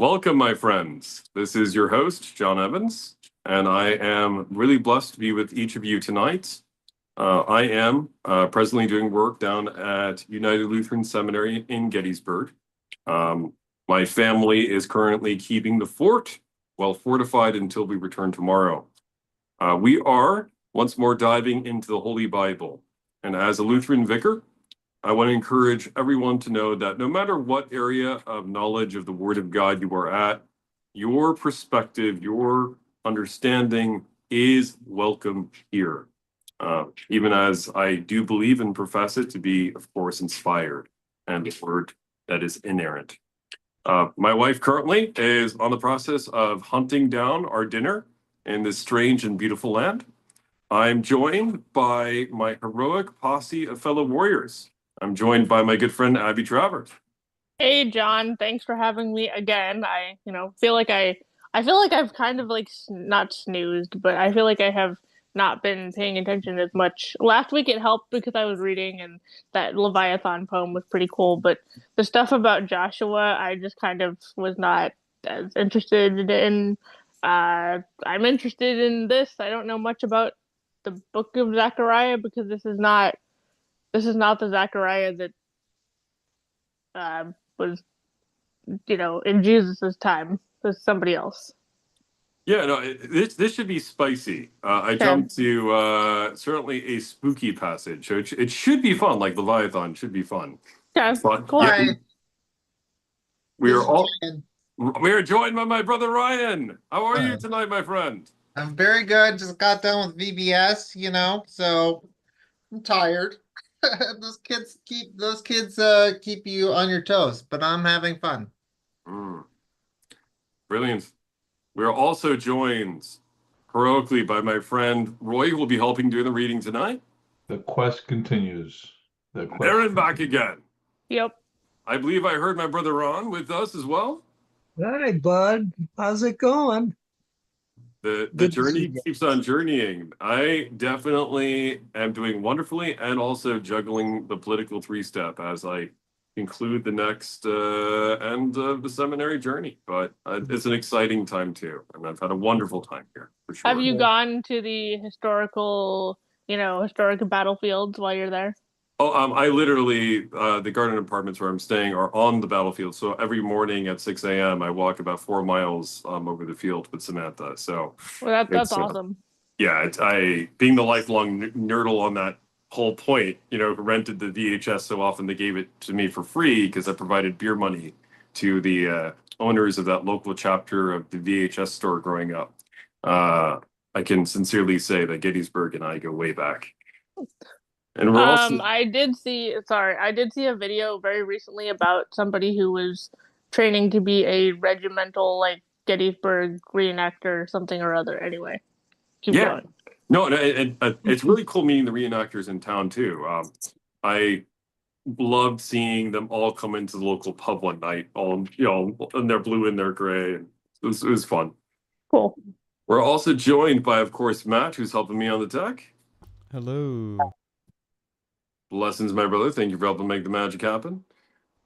Welcome, my friends. This is your host, John Evans, and I am really blessed to be with each of you tonight. I am presently doing work down at United Lutheran Seminary in Gettysburg. My family is currently keeping the fort well fortified until we return tomorrow. We are once more diving into the Holy Bible, and as a Lutheran vicar, I want to encourage everyone to know that no matter what area of knowledge of the Word of God you are at, your perspective, your understanding is welcome here. Even as I do believe and profess it to be, of course, inspired and a word that is inerrant. My wife currently is on the process of hunting down our dinner in this strange and beautiful land. I'm joined by my heroic posse of fellow warriors. I'm joined by my good friend Abby Travers. Hey John, thanks for having me again. I feel like I've kind of not snoozed, but I feel like I have not been paying attention as much. Last week it helped because I was reading and that Leviathan poem was pretty cool, but the stuff about Joshua, I just kind of was not as interested in. I'm interested in this. I don't know much about the book of Zechariah because this is not the Zechariah that was in Jesus's time. There's somebody else. Yeah, no, this should be spicy. I Okay. jumped to certainly a spooky passage, so it should be fun. Like Leviathan should be fun. Okay. But Cool. yeah, Hi, we this are is all Ryan. we are joined by my brother Ryan. How are you tonight, my friend? I'm very good. Just got done with VBS, so I'm tired. Those kids keep you on your toes, but I'm having fun. Mm, brilliant. We are also joined heroically by my friend Roy, who will be helping do the reading tonight. The quest continues. Aaron back again. Yep. I believe I heard my brother Ron with us as well. Hi, bud. How's it going? The Good to see journey you. keeps on journeying. I definitely am doing wonderfully and also juggling the political three-step as I conclude the next end of the seminary journey. But it's an exciting time too, and I've had a wonderful time here for sure. Have you gone to the historic battlefields while you're there? Oh, I literally, the garden apartments where I'm staying are on the battlefield. So every morning at 6 a.m., I walk about 4 miles over the field with Samantha. So Well, that's it's, awesome. yeah, I being the lifelong nerdle on that whole point, rented the VHS so often they gave it to me for free because I provided beer money to the owners of that local chapter of the VHS store growing up. I can sincerely say that Gettysburg and I go way back. And we're also I did see a video very recently about somebody who was training to be a regimental Gettysburg reenactor or something or other. Anyway, keep yeah, going. no, it's really cool meeting the reenactors in town too. I loved seeing them all come into the local pub one night, all in their blue and their gray. And it was fun. Cool. We're also joined by, of course, Matt, who's helping me on the tech. Hello. Blessings, my brother. Thank you for helping make the magic happen.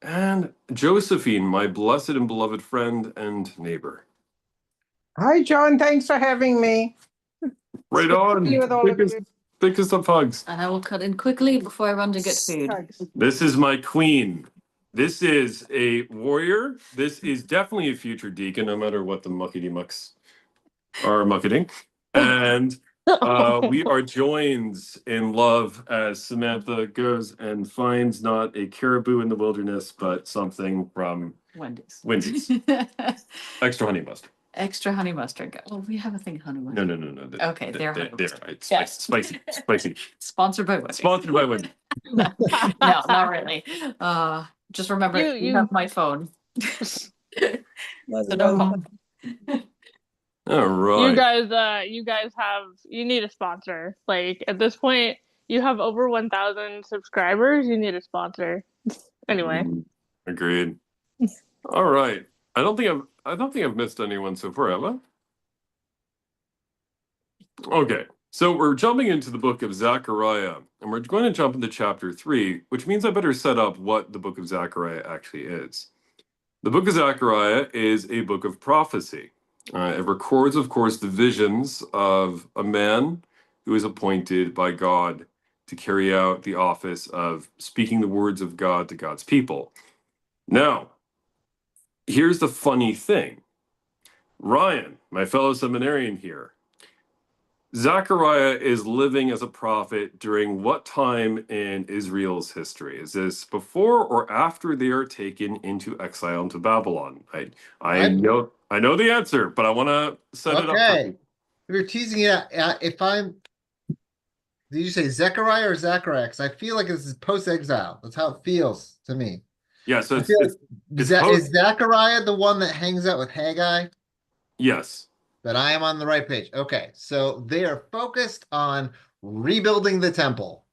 And Josephine, my blessed and beloved friend and neighbor. Hi, John. Thanks for having me. Right on. Be with all of you. Biggest of hugs. And I will cut in quickly before I run to get food. Hugs. This is my queen. This is a warrior. This is definitely a future deacon, no matter what the muckety mucks are mucketing. And we are joined in love as Samantha goes and finds not a caribou in the wilderness, but something from Wendy's. Extra honey mustard. Extra honey mustard. Oh, we have a thing honey mustard. No. Okay, they're honey mustard. Right. Yes. Spicy. Sponsored by Wendy's. Sponsored by Wendy's. No, not really. Just remember, you have my phone. So don't call. All right. You need a sponsor. Like at this point, you have over 1,000 subscribers. You need a sponsor. Anyway. Agreed. All right. I don't think I've missed anyone so far, have I? Okay. So we're jumping into the book of Zechariah, and we're going to jump into chapter 3, which means I better set up what the book of Zechariah actually is. The book of Zechariah is a book of prophecy. It records, of course, the visions of a man who is appointed by God to carry out the office of speaking the words of God to God's people. Now, here's the funny thing. Ryan, my fellow seminarian here, Zechariah is living as a prophet during what time in Israel's history? Is this before or after they are taken into exile into Babylon? I I'm- know the answer, but I want to set it up for Okay. people. You're teasing it. If I'm, did you say Zechariah or Zachariah? Because I feel like this is post-exile. That's how it feels to me. Yeah, so I it's feel it's, it's Is post. Zachariah the one that hangs out with Haggai? Yes. But I am on the right page. Okay, so they are focused on rebuilding the temple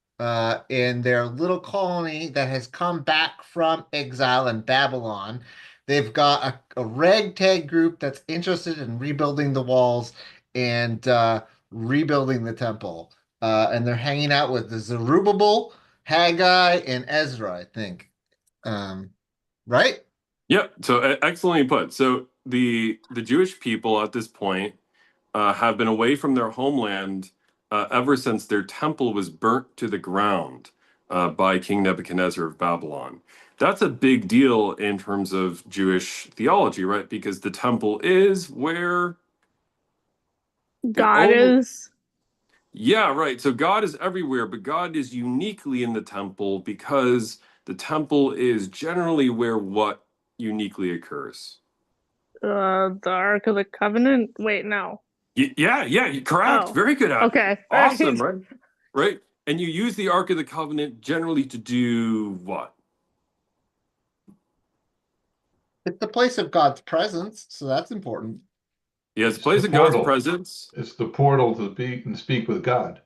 in their little colony that has come back from exile in Babylon. They've got a ragtag group that's interested in rebuilding the walls and rebuilding the temple. And they're hanging out with the Zerubbabel, Haggai, and Ezra, I think. Right? Yep. So excellently put. So the Jewish people at this point have been away from their homeland ever since their temple was burnt to the ground by King Nebuchadnezzar of Babylon. That's a big deal in terms of Jewish theology, right? Because the temple is where God is. Yeah, right. So God is everywhere, but God is uniquely in the temple because the temple is generally where what uniquely occurs. The Ark of the Covenant. Wait, no. Yeah, correct. Oh, Very good, Abby. okay. Awesome, right? Right. And you use the Ark of the Covenant generally to do what? It's the place of God's presence, so that's important. Yes, It's place the of God's portal. presence. It's the portal to be and speak with God.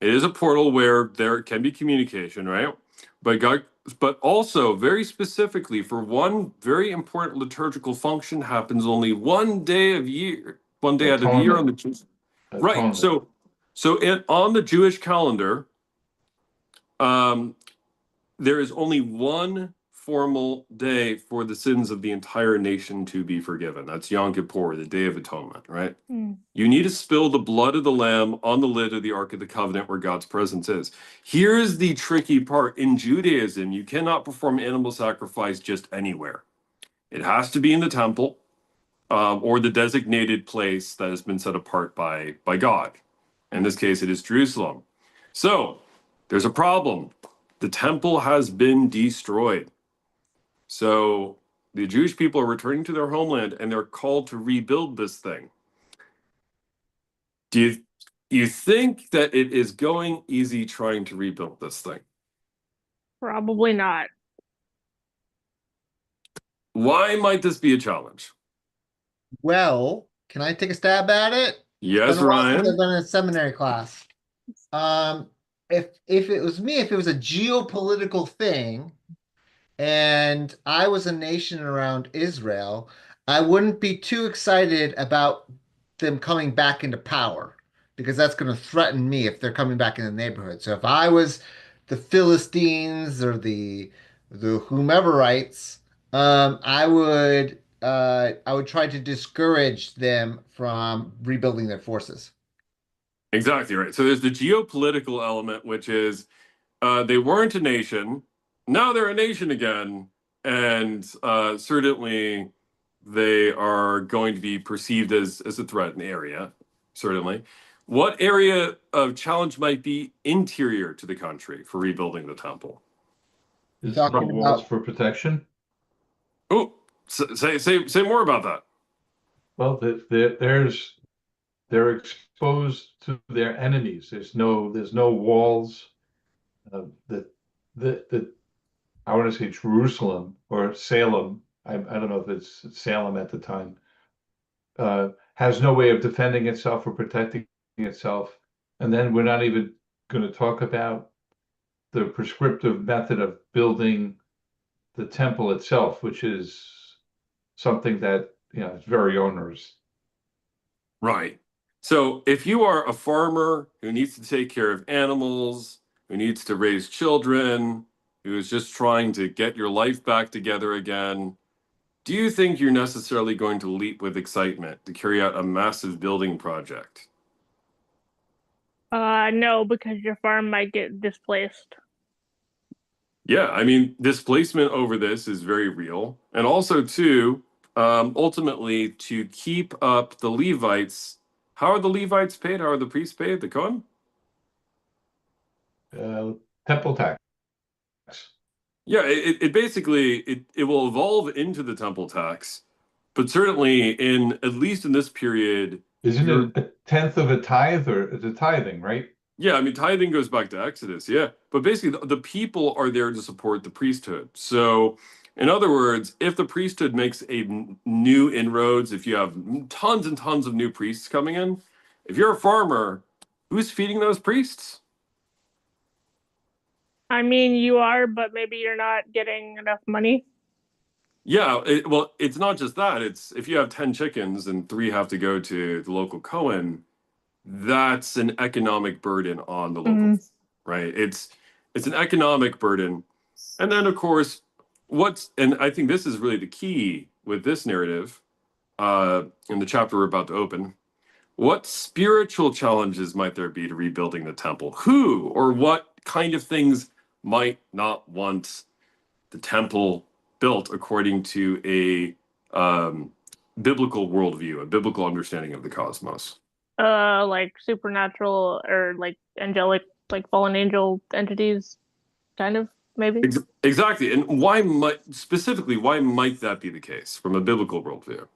It is a portal where there can be communication, right? But also very specifically for one very important liturgical function happens only one day of year, one day out of the year on Atonement. the right. Atonement. On the Jewish calendar, um, there is only one formal day for the sins of the entire nation to be forgiven. That's Yom Kippur, the Day of Atonement, right? Mm. You need to spill the blood of the lamb on the lid of the Ark of the Covenant where God's presence is. Here's the tricky part. In Judaism, you cannot perform animal sacrifice just anywhere. It has to be in the temple or the designated place that has been set apart by God. In this case, it is Jerusalem. So there's a problem. The temple has been destroyed. So the Jewish people are returning to their homeland and they're called to rebuild this thing. Do you think that it is going easy trying to rebuild this thing? Probably not. Why might this be a challenge? Well, can I take a stab at it? Yes, It's been a while since Ryan. I've been in a seminary class. If it was me, if it was a geopolitical thing, and I was a nation around Israel, I wouldn't be too excited about them coming back into power because that's going to threaten me if they're coming back in the neighborhood. So if I was the Philistines or the whomeverites, I would try to discourage them from rebuilding their forces. Exactly right. So there's the geopolitical element, which is they weren't a nation. Now they're a nation again. And certainly they are going to be perceived as a threat in the area, certainly. What area of challenge might be interior to the country for rebuilding the temple? Is Talking no walls about- for protection? Oh, say more about that. Well, they're exposed to their enemies. There's no walls. The I want to say Jerusalem or Salem. I don't know if it's Salem at the time. Has no way of defending itself or protecting itself. And then we're not even going to talk about the prescriptive method of building the temple itself, which is something that, is very onerous. Right. So if you are a farmer who needs to take care of animals, who needs to raise children, who is just trying to get your life back together again, do you think you're necessarily going to leap with excitement to carry out a massive building project? No, because your farm might get displaced. Yeah, I mean, displacement over this is very real. And also, too, ultimately, to keep up the Levites, how are the Levites paid? How are the priests paid? The Kohen? Temple tax. Yeah, it basically it will evolve into the temple tax, but certainly at least in this period, Isn't it a tenth of a tithe, or it's a tithing, right? yeah, I mean, tithing goes back to Exodus, yeah. But basically, the people are there to support the priesthood. So, in other words, if the priesthood makes new inroads, if you have tons and tons of new priests coming in, if you're a farmer, who's feeding those priests? I mean, you are, but maybe you're not getting enough money. Yeah, well, it's not just that. It's if you have 10 chickens and 3 have to go to the local Cohen, that's an economic burden on the local, right? It's an economic burden. And then, of course, and I think this is really the key with this narrative, in the chapter we're about to open. What spiritual challenges might there be to rebuilding the temple? Who or what kind of things might not want the temple built according to a biblical worldview, a biblical understanding of the cosmos? Like supernatural or like angelic, like fallen angel entities, kind of, maybe. Exactly. And why might that be the case from a biblical worldview?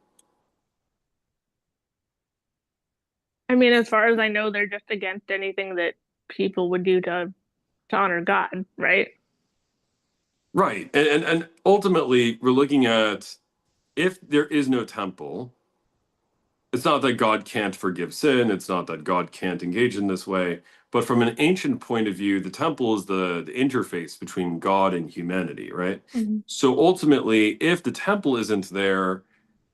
I mean, as far as I know, they're just against anything that people would do to honor God, right? Right. And ultimately we're looking at, if there is no temple, it's not that God can't forgive sin, it's not that God can't engage in this way, but from an ancient point of view, the temple is the interface between God and humanity, right? So ultimately, if the temple isn't there,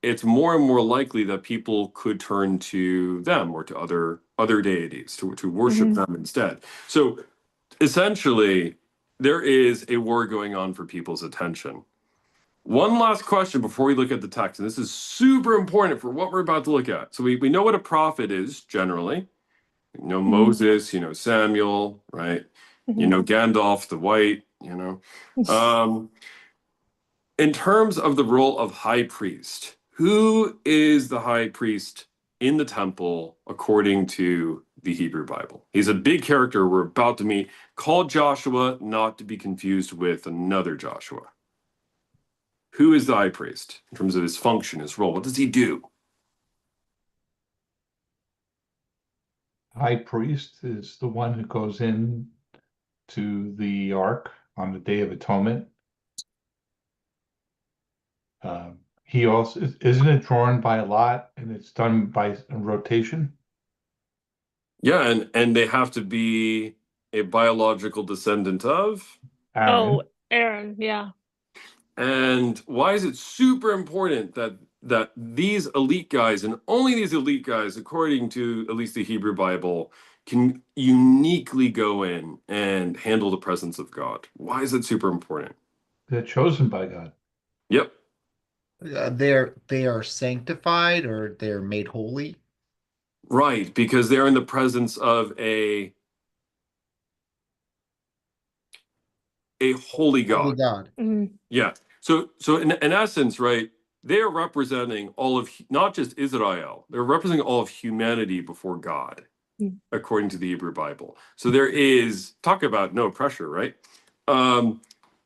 it's more and more likely that people could turn to them or to other deities to worship them instead. So essentially, there is a war going on for people's attention. One last question before we look at the text, and this is super important for what we're about to look at. So we know what a prophet is generally. You know Moses, you know Samuel, right? You know Gandalf the White, you know. In terms of the role of high priest, who is the high priest in the temple according to the Hebrew Bible? He's a big character we're about to meet, called Joshua, not to be confused with another Joshua. Who is the high priest in terms of his function, his role? What does he do? High priest is the one who goes in to the ark on the Day of Atonement. He also isn't it drawn by a lot, and it's done by rotation? Yeah, and they have to be a biological descendant of Aaron. Oh, Aaron, yeah. And why is it super important that these elite guys, and only these elite guys, according to at least the Hebrew Bible, can uniquely go in and handle the presence of God? Why is it super important? They're chosen by God. Yep. They are sanctified, or they're made holy. Right, because they're in the presence of a holy God. Holy God. Yeah. So in essence, right, they are representing all of, not just Israel, they're representing all of humanity before God, according to the Hebrew Bible. So there is, talk about no pressure, right?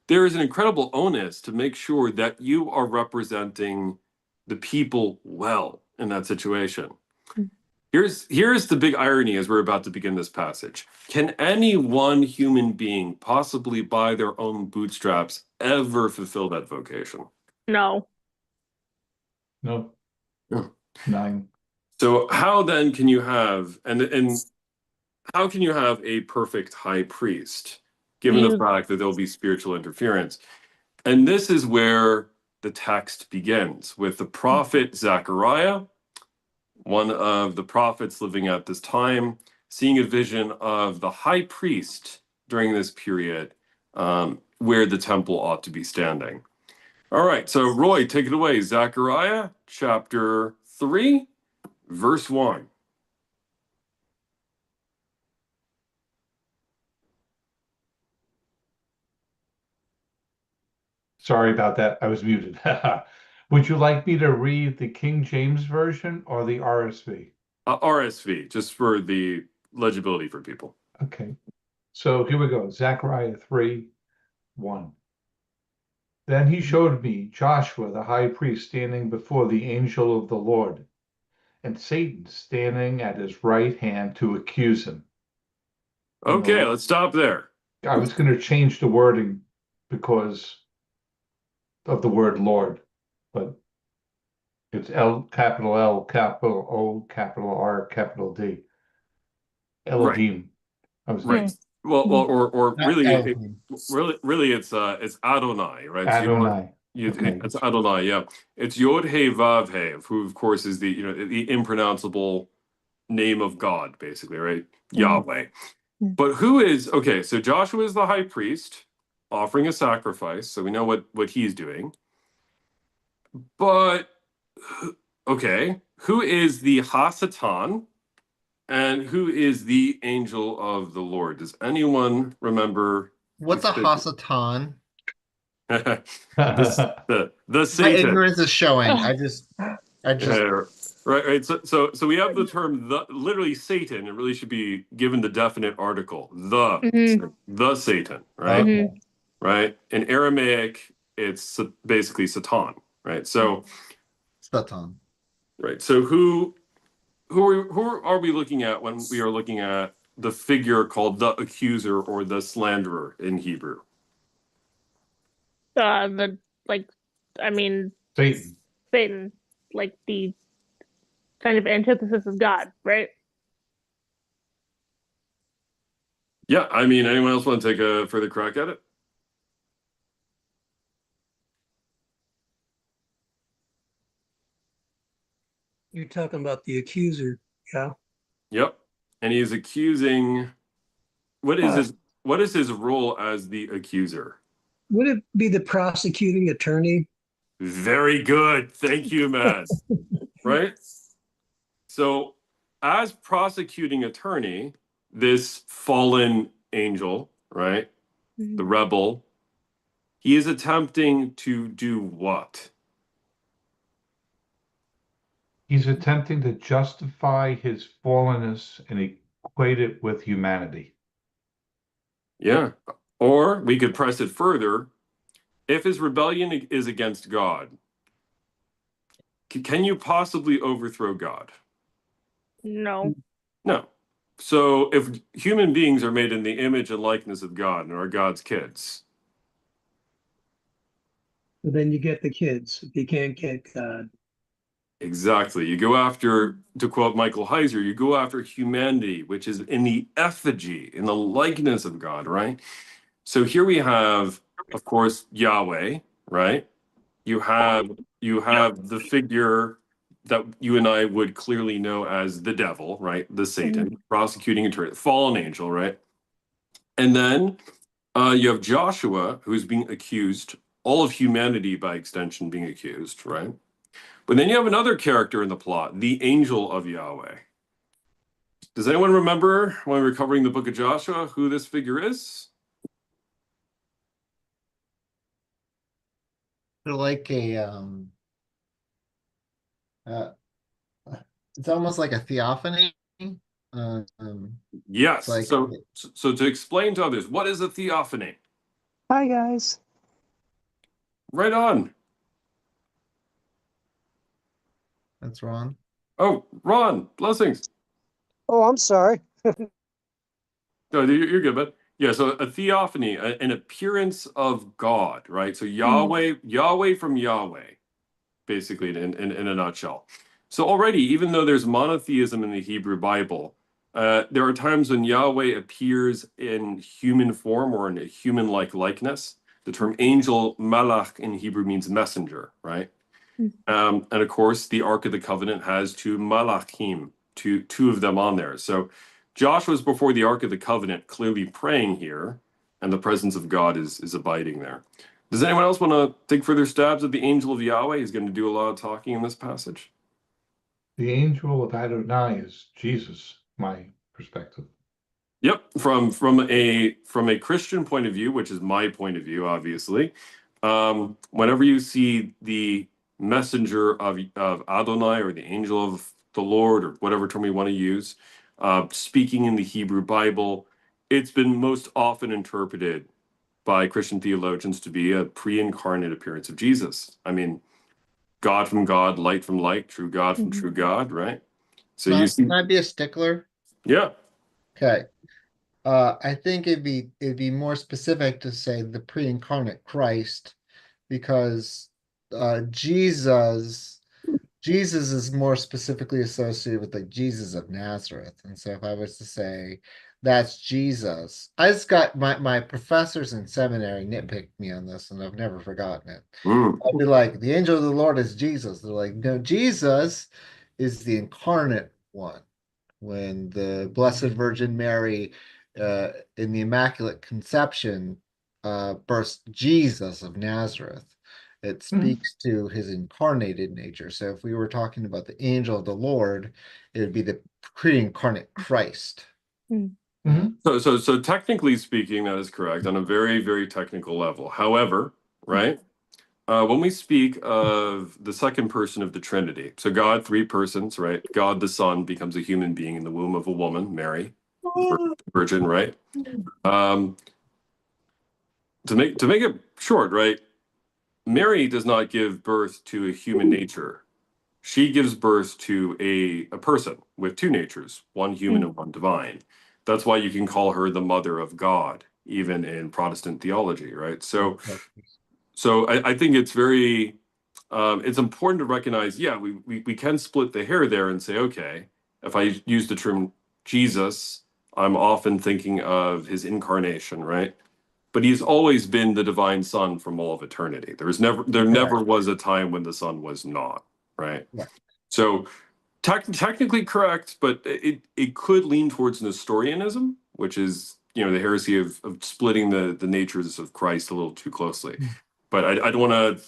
There is an incredible onus to make sure that you are representing the people well in that situation. Here's the big irony as we're about to begin this passage. Can any one human being possibly by their own bootstraps ever fulfill that vocation? No. No. No. 9. So how then can you have and how can you have a perfect high priest, given the fact that there'll be spiritual interference? And this is where the text begins with the prophet Zechariah, one of the prophets living at this time, seeing a vision of the high priest during this period, where the temple ought to be standing. All right, so Roy, take it away. Zechariah chapter 3, verse 1. Sorry about that. I was muted. Would you like me to read the King James Version or the RSV? RSV, just for the legibility for people. Okay. So here we go. Zechariah 3, 1. Then he showed me Joshua the high priest standing before the angel of the Lord, and Satan standing at his right hand to accuse him. Okay, let's stop there. I was going to change the wording because of the word Lord, but it's capital L, capital O, capital R, capital D. Elohim. I was Right. Well, or Not really, Elohim. really, it's Adonai, right? Adonai. Okay. It's Adonai, yeah. It's Yod He Vav He, who of course is the the impronounceable name of God, basically, right? Yahweh. But who is okay? So Joshua is the high priest offering a sacrifice, so we know what he's doing. But okay, who is the Hasatan? And who is the angel of the Lord? Does anyone remember? What's a Hasatan? the My Satan. ignorance is showing. I just right. So we have the term literally Satan. It really should be given the definite article. The Satan, right? Okay. Right. In Aramaic, it's basically Satan, right? So Satan. right. So who are we looking at when we are looking at the figure called the accuser or the slanderer in Hebrew? Satan, Satan, like the kind of antithesis of God, right? Yeah, I mean, anyone else want to take a further crack at it? You're talking about the accuser, yeah? Yep. And he is accusing. What is his role as the accuser? Would it be the prosecuting attorney? Very good. Thank you, man. Right? So, as prosecuting attorney, this fallen angel, right? The rebel, he is attempting to do what? he's attempting to justify his fallenness and equate it with humanity. Yeah. Or we could press it further. If his rebellion is against God, can you possibly overthrow God? No. No. So if human beings are made in the image and likeness of God and are God's kids, But then you get the kids. If you can't get God. exactly. You go after, to quote Michael Heiser, you go after humanity, which is in the effigy, in the likeness of God, right? So here we have, of course, Yahweh, right? You have the figure that you and I would clearly know as the devil, right? The Satan, prosecuting attorney, fallen angel, right? And then you have Joshua, who's being accused, all of humanity by extension being accused, right? But then you have another character in the plot, the angel of Yahweh. Does anyone remember when we were covering the book of Joshua who this figure is? They're like it's almost like a theophany. Yes. Like So to explain to others, what is a theophany? Hi, guys. Right on. That's Ron. Oh, Ron, blessings. Oh, I'm sorry. No, you're good, but yeah, so a theophany, an appearance of God, right? So Yahweh from Yahweh, basically in a nutshell. So already, even though there's monotheism in the Hebrew Bible, there are times when Yahweh appears in human form or in a human-like likeness. The term angel, malach in Hebrew means messenger, right? And of course, the Ark of the Covenant has two malachim, two of them on there. So Joshua's before the Ark of the Covenant, clearly praying here, and the presence of God is abiding there. Does anyone else want to take further stabs at the angel of Yahweh? He's going to do a lot of talking in this passage. The angel of Adonai is Jesus, my perspective. Yep, from a Christian point of view, which is my point of view, obviously. Whenever you see the messenger of Adonai or the angel of the Lord or whatever term we want to use, speaking in the Hebrew Bible, it's been most often interpreted by Christian theologians to be a pre-incarnate appearance of Jesus. I mean, God from God, light from light, true God from true God, right? So you see, Can I be a stickler? yeah. Okay. I think it'd be more specific to say the pre-incarnate Christ, because Jesus is more specifically associated with like Jesus of Nazareth. And so if I was to say that's Jesus, I just got my professors in seminary nitpicked me on this and I've never forgotten it. I'd be like, the angel of the Lord is Jesus. They're like, no, Jesus is the incarnate one. When the Blessed Virgin Mary in the Immaculate Conception births Jesus of Nazareth, it speaks to his incarnated nature. So if we were talking about the angel of the Lord, it would be the pre-incarnate Christ. So technically speaking, that is correct on a very, very technical level. However, right, when we speak of the second person of the Trinity, so God, three persons, right? God the Son becomes a human being in the womb of a woman, Mary, virgin, right? To make it short, right? Mary does not give birth to a human nature. She gives birth to a person with two natures, one human and one divine. That's why you can call her the mother of God, even in Protestant theology, right? So I think it's very, it's important to recognize, yeah, we can split the hair there and say, okay, if I use the term Jesus, I'm often thinking of his incarnation, right? But he's always been the divine son from all of eternity. There never was a time when the son was not, right? So technically correct, but it could lean towards Nestorianism, which is, you know, the heresy of splitting the natures of Christ a little too closely. But I don't want to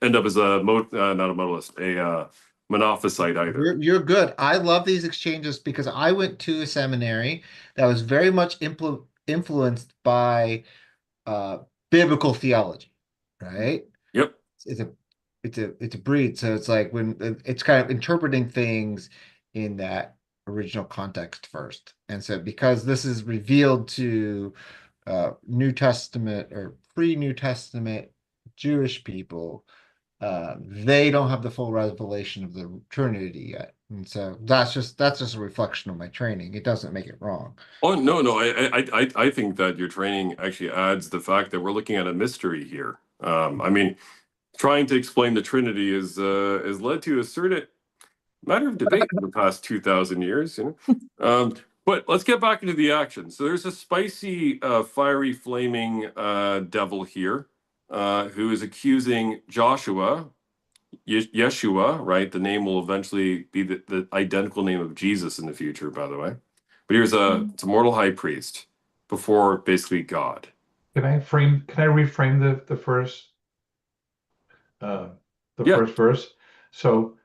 end up as not a modalist, a monophysite either. You're good. I love these exchanges because I went to a seminary that was very much influenced by biblical theology, right? Yep. It's a breed, so it's like when it's kind of interpreting things in that original context first. And so because this is revealed to New Testament or pre-New Testament Jewish people, they don't have the full revelation of the Trinity yet. And so that's just a reflection of my training. It doesn't make it wrong. Oh no, I think that your training actually adds the fact that we're looking at a mystery here. I mean, trying to explain the Trinity is led to a certain matter of debate in the past 2,000 years. You know, but let's get back into the action. So there's a spicy, fiery, flaming devil here who is accusing Joshua, Yeshua, right? The name will eventually be the identical name of Jesus in the future, by the way. But here's it's a mortal high priest before basically God. Can I reframe the first first verse? So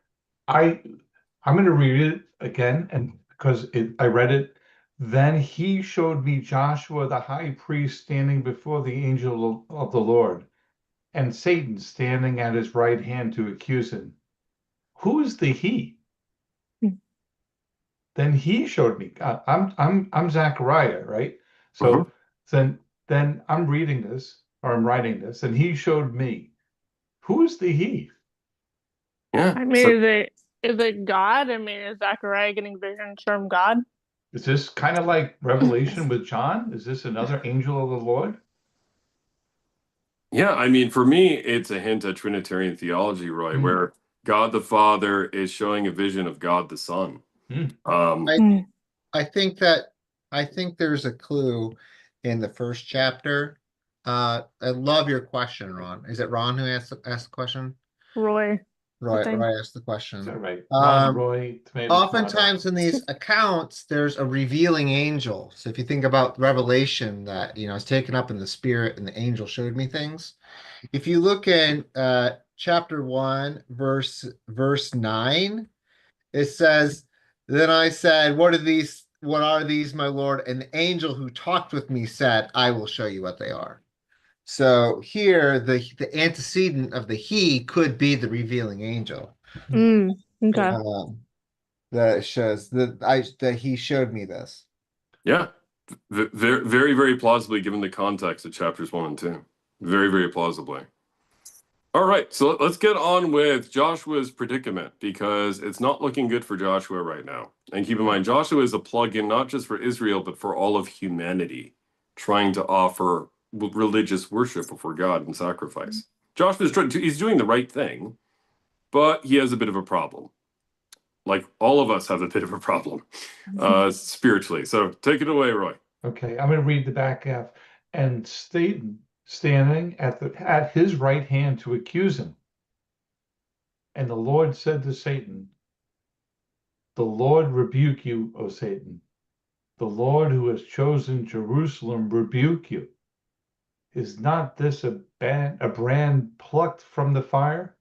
I'm going to read it again, and because I read it. Then he showed me Joshua the high priest standing before the angel of the Lord, and Satan standing at his right hand to accuse him. Who is the he? Then he showed me. I'm Zechariah, right? So then I'm reading this, or I'm writing this, and he showed me. Who is the he? Yeah. I mean, is it God? I mean, is Zechariah getting visions from God? Is this kind of like Revelation with John? Is this another angel of the Lord? Yeah, I mean, for me, it's a hint at Trinitarian theology, Roy, where God the Father is showing a vision of God the Son. I think there's a clue in the first chapter. I love your question, Ron. Is it Ron who asked the question? Roy. Roy asked the Is question. that right? Ron, Um, Roy, tomato, Oftentimes in these accounts, there's a revealing angel. So if you think about Revelation, that I was taken up in the spirit, and the angel showed me things. If you look in chapter 1, verse 9, it says, "Then I said, what are these? What are these, my Lord? And the angel who talked with me said, I will show you what they are." So here, the antecedent of the he could be the revealing angel. Okay. That shows that he showed me this. Yeah, very, very, very plausibly given the context of chapters 1 and 2. Very, very plausibly. All right, so let's get on with Joshua's predicament, because it's not looking good for Joshua right now. And keep in mind, Joshua is a plug-in not just for Israel, but for all of humanity, trying to offer religious worship before God and sacrifice. Joshua's he's doing the right thing, but he has a bit of a problem. Like all of us have a bit of a problem spiritually. So take it away, Roy. Okay, I'm going to read the back half. And Satan standing at his right hand to accuse him. And the Lord said to Satan, "The Lord rebuke you, O Satan. The Lord who has chosen Jerusalem rebuke you. Is not this a brand plucked from the fire?"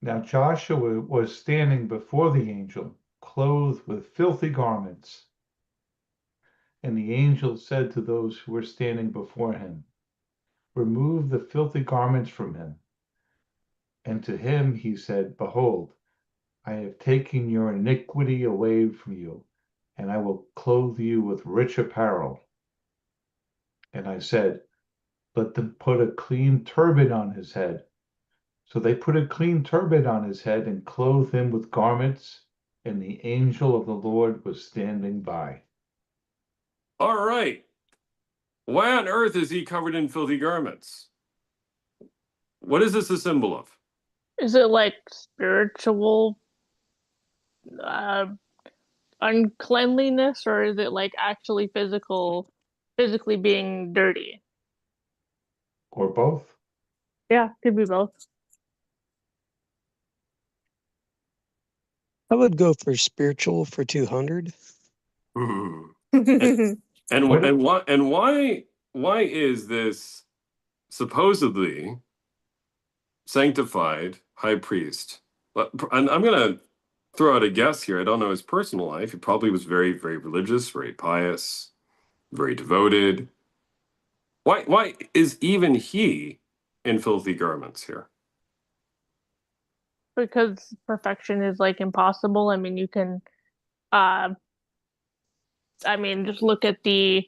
Now Joshua was standing before the angel, clothed with filthy garments. And the angel said to those who were standing before him, "Remove the filthy garments from him." And to him he said, "Behold, I have taken your iniquity away from you, and I will clothe you with rich apparel." And I said, "Let them put a clean turban on his head." So they put a clean turban on his head and clothed him with garments, and the angel of the Lord was standing by. All right. Why on earth is he covered in filthy garments? What is this a symbol of? Is it like spiritual uncleanliness, or is it like actually physically being dirty? Or both. Yeah, could be both. I would go for spiritual for 200. And why is this supposedly sanctified high priest? And I'm gonna throw out a guess here. I don't know his personal life. He probably was very, very religious, very pious, very devoted. Why is even he in filthy garments here? Because perfection is like impossible. I mean, you can just look at the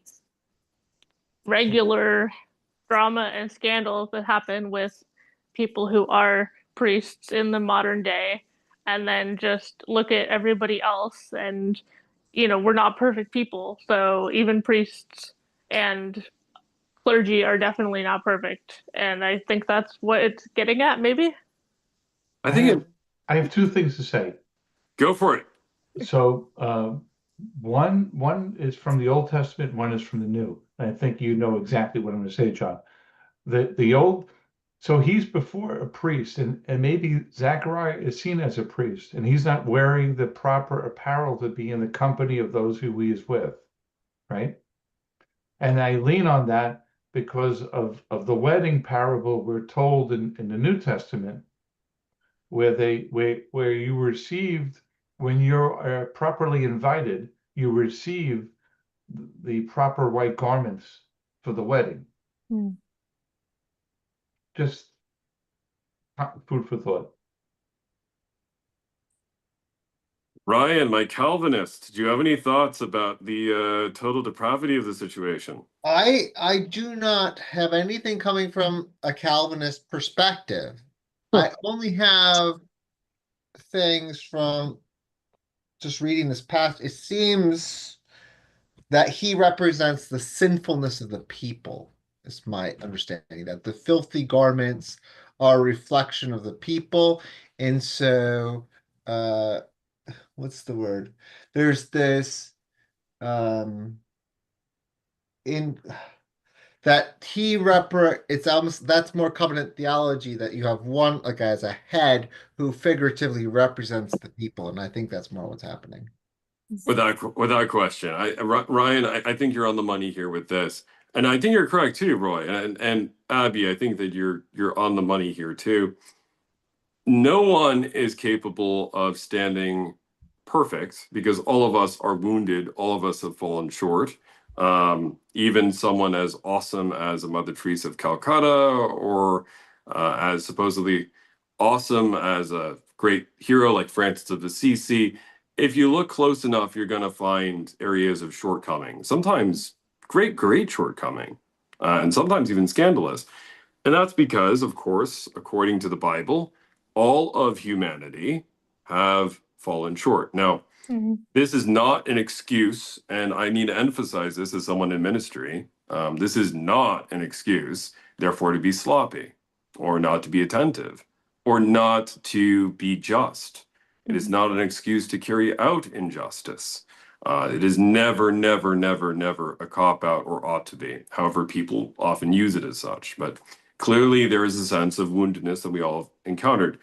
regular drama and scandals that happen with people who are priests in the modern day, and then just look at everybody else. And we're not perfect people, so even priests and clergy are definitely not perfect, and I think that's what it's getting at, maybe. I have two things to say. Go for it. So one is from the Old Testament, one is from the New. I think you know exactly what I'm going to say, John. The old, so he's before a priest, and maybe Zechariah is seen as a priest, and he's not wearing the proper apparel to be in the company of those who he is with, right? And I lean on that because of the wedding parable we're told in the New Testament, where you received, when you're properly invited, you receive the proper white garments for the wedding. Just food for thought. Ryan, my Calvinist, do you have any thoughts about the total depravity of the situation? I do not have anything coming from a Calvinist perspective. I only have things from just reading this passage. It seems that he represents the sinfulness of the people, is my understanding, that the filthy garments are a reflection of the people. And so, what's the word? There's this, in that it's almost, that's more covenant theology, that you have one, like, as a head who figuratively represents the people. And I think that's more what's happening. Without question. Ryan, I think you're on the money here with this. And I think you're correct too, Roy. And Abby, I think that you're on the money here too. No one is capable of standing perfect because all of us are wounded, all of us have fallen short. Even someone as awesome as a Mother Teresa of Calcutta, or as supposedly awesome as a great hero like Francis of Assisi, if you look close enough, you're going to find areas of shortcoming, sometimes great shortcoming, and sometimes even scandalous. And that's because, of course, according to the Bible, all of humanity have fallen short. Now, this is not an excuse, and I need to emphasize this as someone in ministry. This is not an excuse, therefore, to be sloppy, or not to be attentive, or not to be just. It is not an excuse to carry out injustice. It is never a cop-out, or ought to be. However, people often use it as such. But clearly, there is a sense of woundedness that we all have encountered.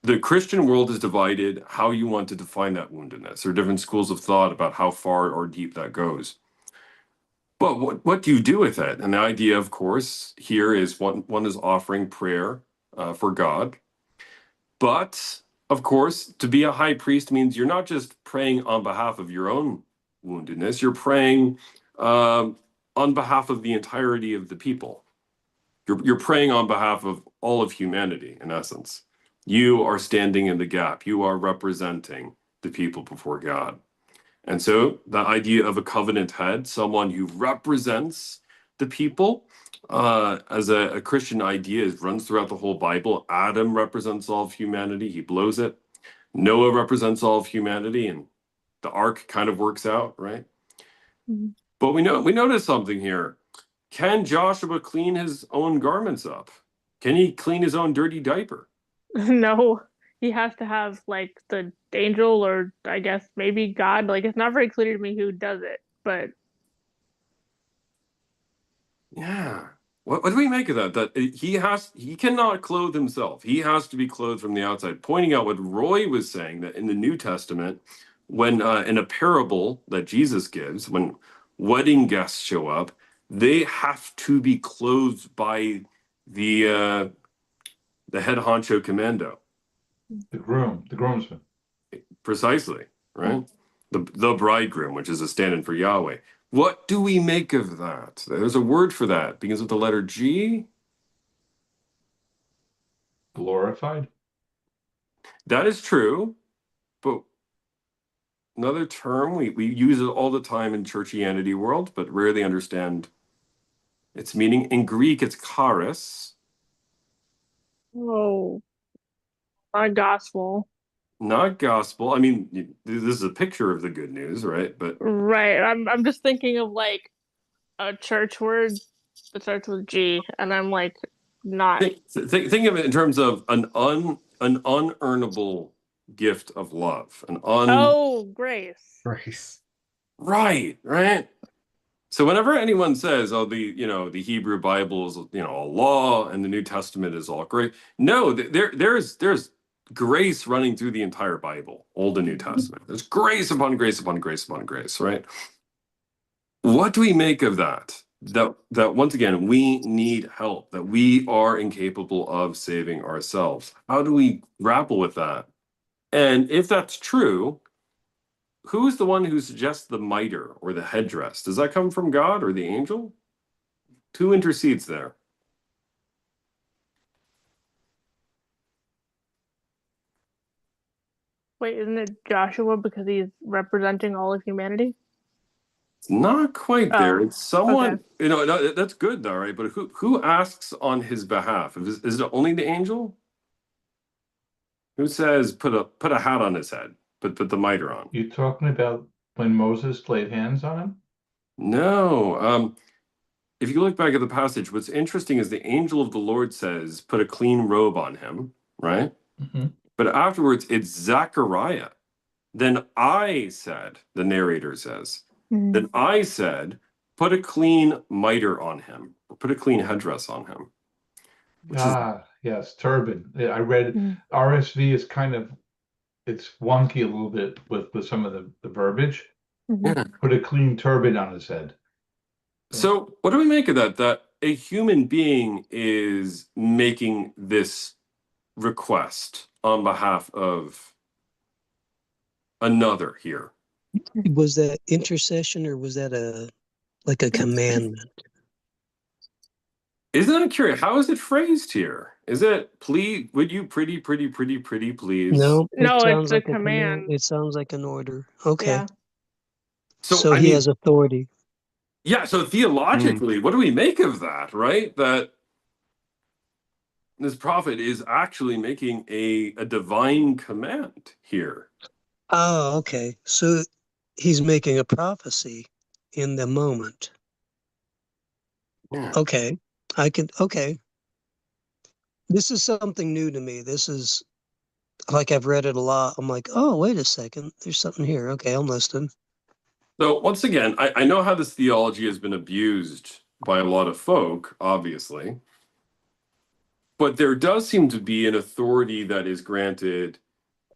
The Christian world is divided how you want to define that woundedness. There are different schools of thought about how far or deep that goes. But what do you do with it? And the idea, of course, here is one is offering prayer for God. But, of course, to be a high priest means you're not just praying on behalf of your own woundedness, you're praying on behalf of the entirety of the people. You're praying on behalf of all of humanity, in essence. You are standing in the gap. You are representing the people before God. And so the idea of a covenant head, someone who represents the people, as a Christian idea, runs throughout the whole Bible. Adam represents all of humanity. He blows it. Noah represents all of humanity, and the ark kind of works out, right? But we notice something here. Can Joshua clean his own garments up? Can he clean his own dirty diaper? No, he has to have like the angel, or I guess maybe God. Like, it's not very clear to me who does it, but yeah. What do we make of that? That he cannot clothe himself. He has to be clothed from the outside. Pointing out what Roy was saying, that in the New Testament, when in a parable that Jesus gives, when wedding guests show up, they have to be clothed by the head honcho commando. The groomsman. Precisely, right? The bridegroom, which is a stand-in for Yahweh. What do we make of that? There's a word for that. Begins with the letter G. Glorified. That is true, but another term, we use it all the time in churchianity world, but rarely understand its meaning. In Greek, it's charis. oh, not gospel. Not gospel. I mean, this is a picture of the good news, right? But Right. I'm just thinking of like a church word that starts with G, and I'm like not. think of it in terms of an unearnable gift of love. Oh, grace. Grace. Right. So whenever anyone says, "Oh, the Hebrew Bible is a law, and the New Testament is all great," no, there's grace running through the entire Bible, Old and New Testament. There's grace upon grace upon grace upon grace, right? What do we make of that? That once again, we need help, that we are incapable of saving ourselves. How do we grapple with that? And if that's true, who's the one who suggests the mitre or the headdress? Does that come from God or the angel? Who intercedes there? Wait, isn't it Joshua because he's representing all of humanity? It's not quite there. Oh, It's someone, okay. that's good though, right? But who asks on his behalf? Is it only the angel? Who says put a hat on his head, put the mitre on? You talking about when Moses laid hands on him? No. If you look back at the passage, what's interesting is the angel of the Lord says, put a clean robe on him, right? But afterwards, it's Zechariah. Then I said, the narrator says, then I said, put a clean mitre on him, or put a clean headdress on him. Yes, turban. I read RSV is kind of, it's wonky a little bit with some of the verbiage. Yeah. Put a clean turban on his head. So what do we make of that? That a human being is making this request on behalf of another here. Was that intercession or was that like a commandment? Isn't that curious? How is it phrased here? Is it, please, would you pretty please? No, No, it it's sounds a like a command. It sounds like an order. Okay. Yeah. So I he mean, has authority. yeah, so theologically, what do we make of that, right? That this prophet is actually making a divine command here. Oh, okay. So he's making a prophecy in the moment. Yeah. Okay. Okay. This is something new to me. This is like I've read it a lot. I'm like, oh, wait a second. There's something here. Okay, I'm listening. So once again, I know how this theology has been abused by a lot of folk, obviously. But there does seem to be an authority that is granted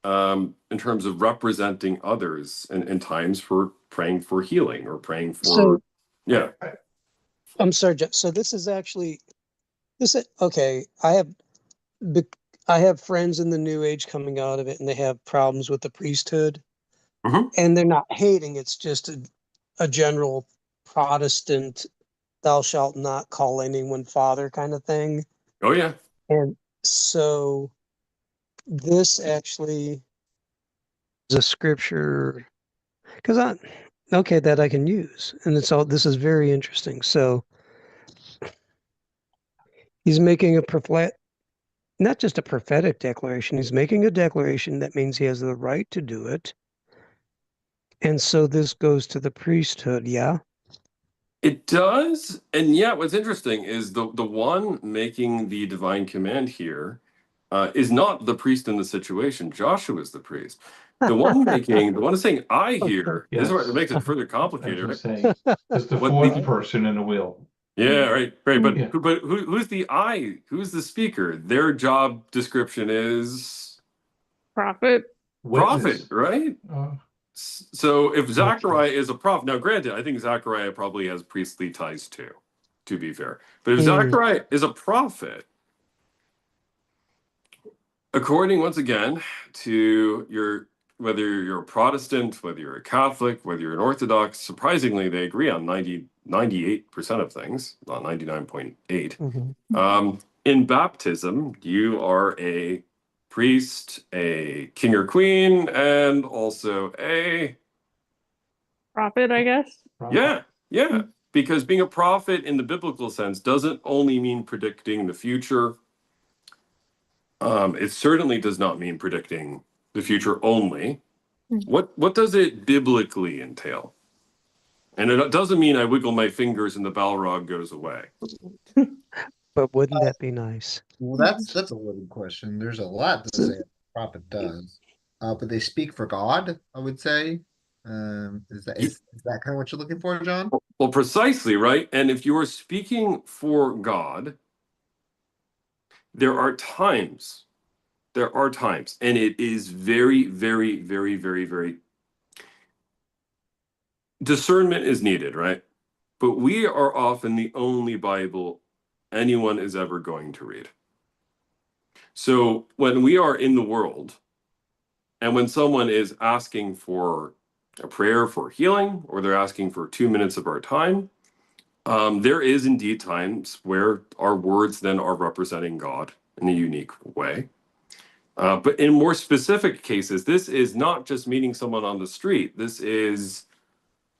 in terms of representing others in times for praying for healing or praying for, So, yeah. I'm sorry, Jeff. So this is actually okay. I have friends in the New Age coming out of it, and they have problems with the priesthood, and they're not hating. It's just a general Protestant, "Thou shalt not call anyone father" kind of thing. Oh yeah. And so this actually is a scripture that I can use, and this is very interesting. So he's making not just a prophetic declaration, he's making a declaration that means he has the right to do it. And so this goes to the priesthood, yeah? It does. And yet what's interesting is the one making the divine command here is not the priest in the situation. Joshua is the priest. The one saying I here, Yes. this is what makes it further complicated. That's saying. It's the fourth person in the wheel. Yeah, right. But Yeah. who's the I? Who's the speaker? Their job description is Prophet. prophet, right? So if Zechariah is a prophet, now granted, I think Zechariah probably has priestly ties too, to be fair. But if Zechariah is a prophet, according once again to whether you're a Protestant, whether you're a Catholic, whether you're an Orthodox, surprisingly they agree on 98% of things, not 99.8. In baptism, you are a priest, a king or queen, and also a prophet, I guess. Yeah. Because being a prophet in the biblical sense doesn't only mean predicting the future. It certainly does not mean predicting the future only. What does it biblically entail? And it doesn't mean I wiggle my fingers and the Balrog goes away. But wouldn't that be nice? Well, that's a loaded question. There's a lot to say a prophet does. But they speak for God, I would say. Is that kind of what you're looking for, John? Well, precisely, right? And if you are speaking for God, there are times, and it is very, very, very, very, very, discernment is needed, right? But we are often the only Bible anyone is ever going to read. So when we are in the world, and when someone is asking for a prayer for healing, or they're asking for 2 minutes of our time, there is indeed times where our words then are representing God in a unique way. But in more specific cases, this is not just meeting someone on the street. This is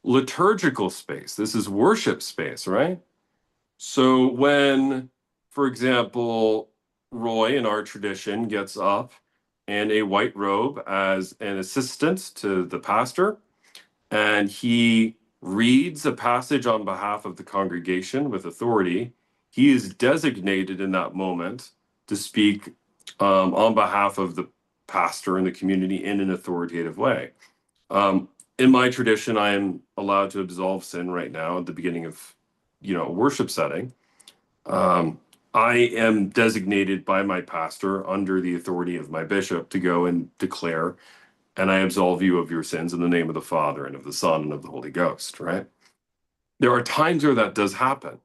liturgical space. This is worship space, right? So when, for example, Roy in our tradition gets up in a white robe as an assistant to the pastor, and he reads a passage on behalf of the congregation with authority, he is designated in that moment to speak on behalf of the pastor and the community in an authoritative way. in my tradition, I am allowed to absolve sin right now at the beginning of, a worship setting. I am designated by my pastor under the authority of my bishop to go and declare, and I absolve you of your sins in the name of the Father and of the Son and of the Holy Ghost, right? There are times where that does happen.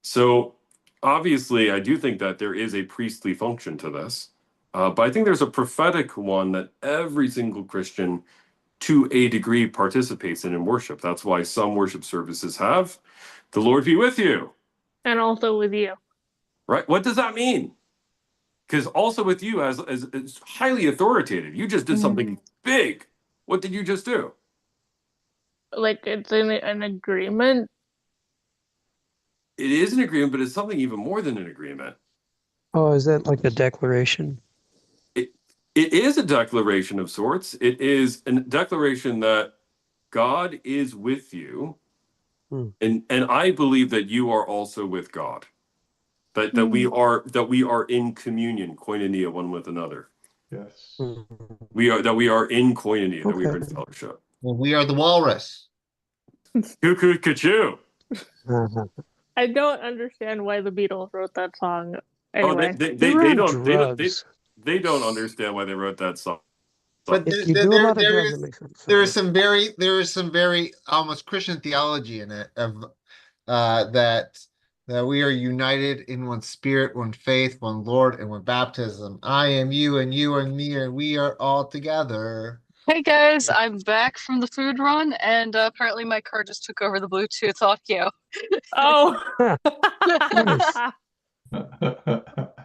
So obviously, I do think that there is a priestly function to this, but I think there's a prophetic one that every single Christian, to a degree, participates in worship. That's why some worship services have, "The Lord be with you." And also with you. Right? What does that mean? Because also with you as it's highly authoritative. You just did something big. What did you just do? Like it's an agreement. It is an agreement, but it's something even more than an agreement. Oh, is that like a declaration? It is a declaration of sorts. It is a declaration that God is with you, and I believe that you are also with God. That we are in communion, koinonia, one with another. Yes. We are in koinonia, that we are in fellowship. Well, we are the walrus. Cuckoo, cuckoo. I don't understand why the Beatles wrote that song. Anyway, they don't understand why they wrote that song. But there is some very almost Christian theology in it of that we are united in one spirit, one faith, one Lord, and one baptism. I am you, and you are me, and we are all together. Hey guys, I'm back from the food run, and apparently my car just took over the Bluetooth audio. Oh.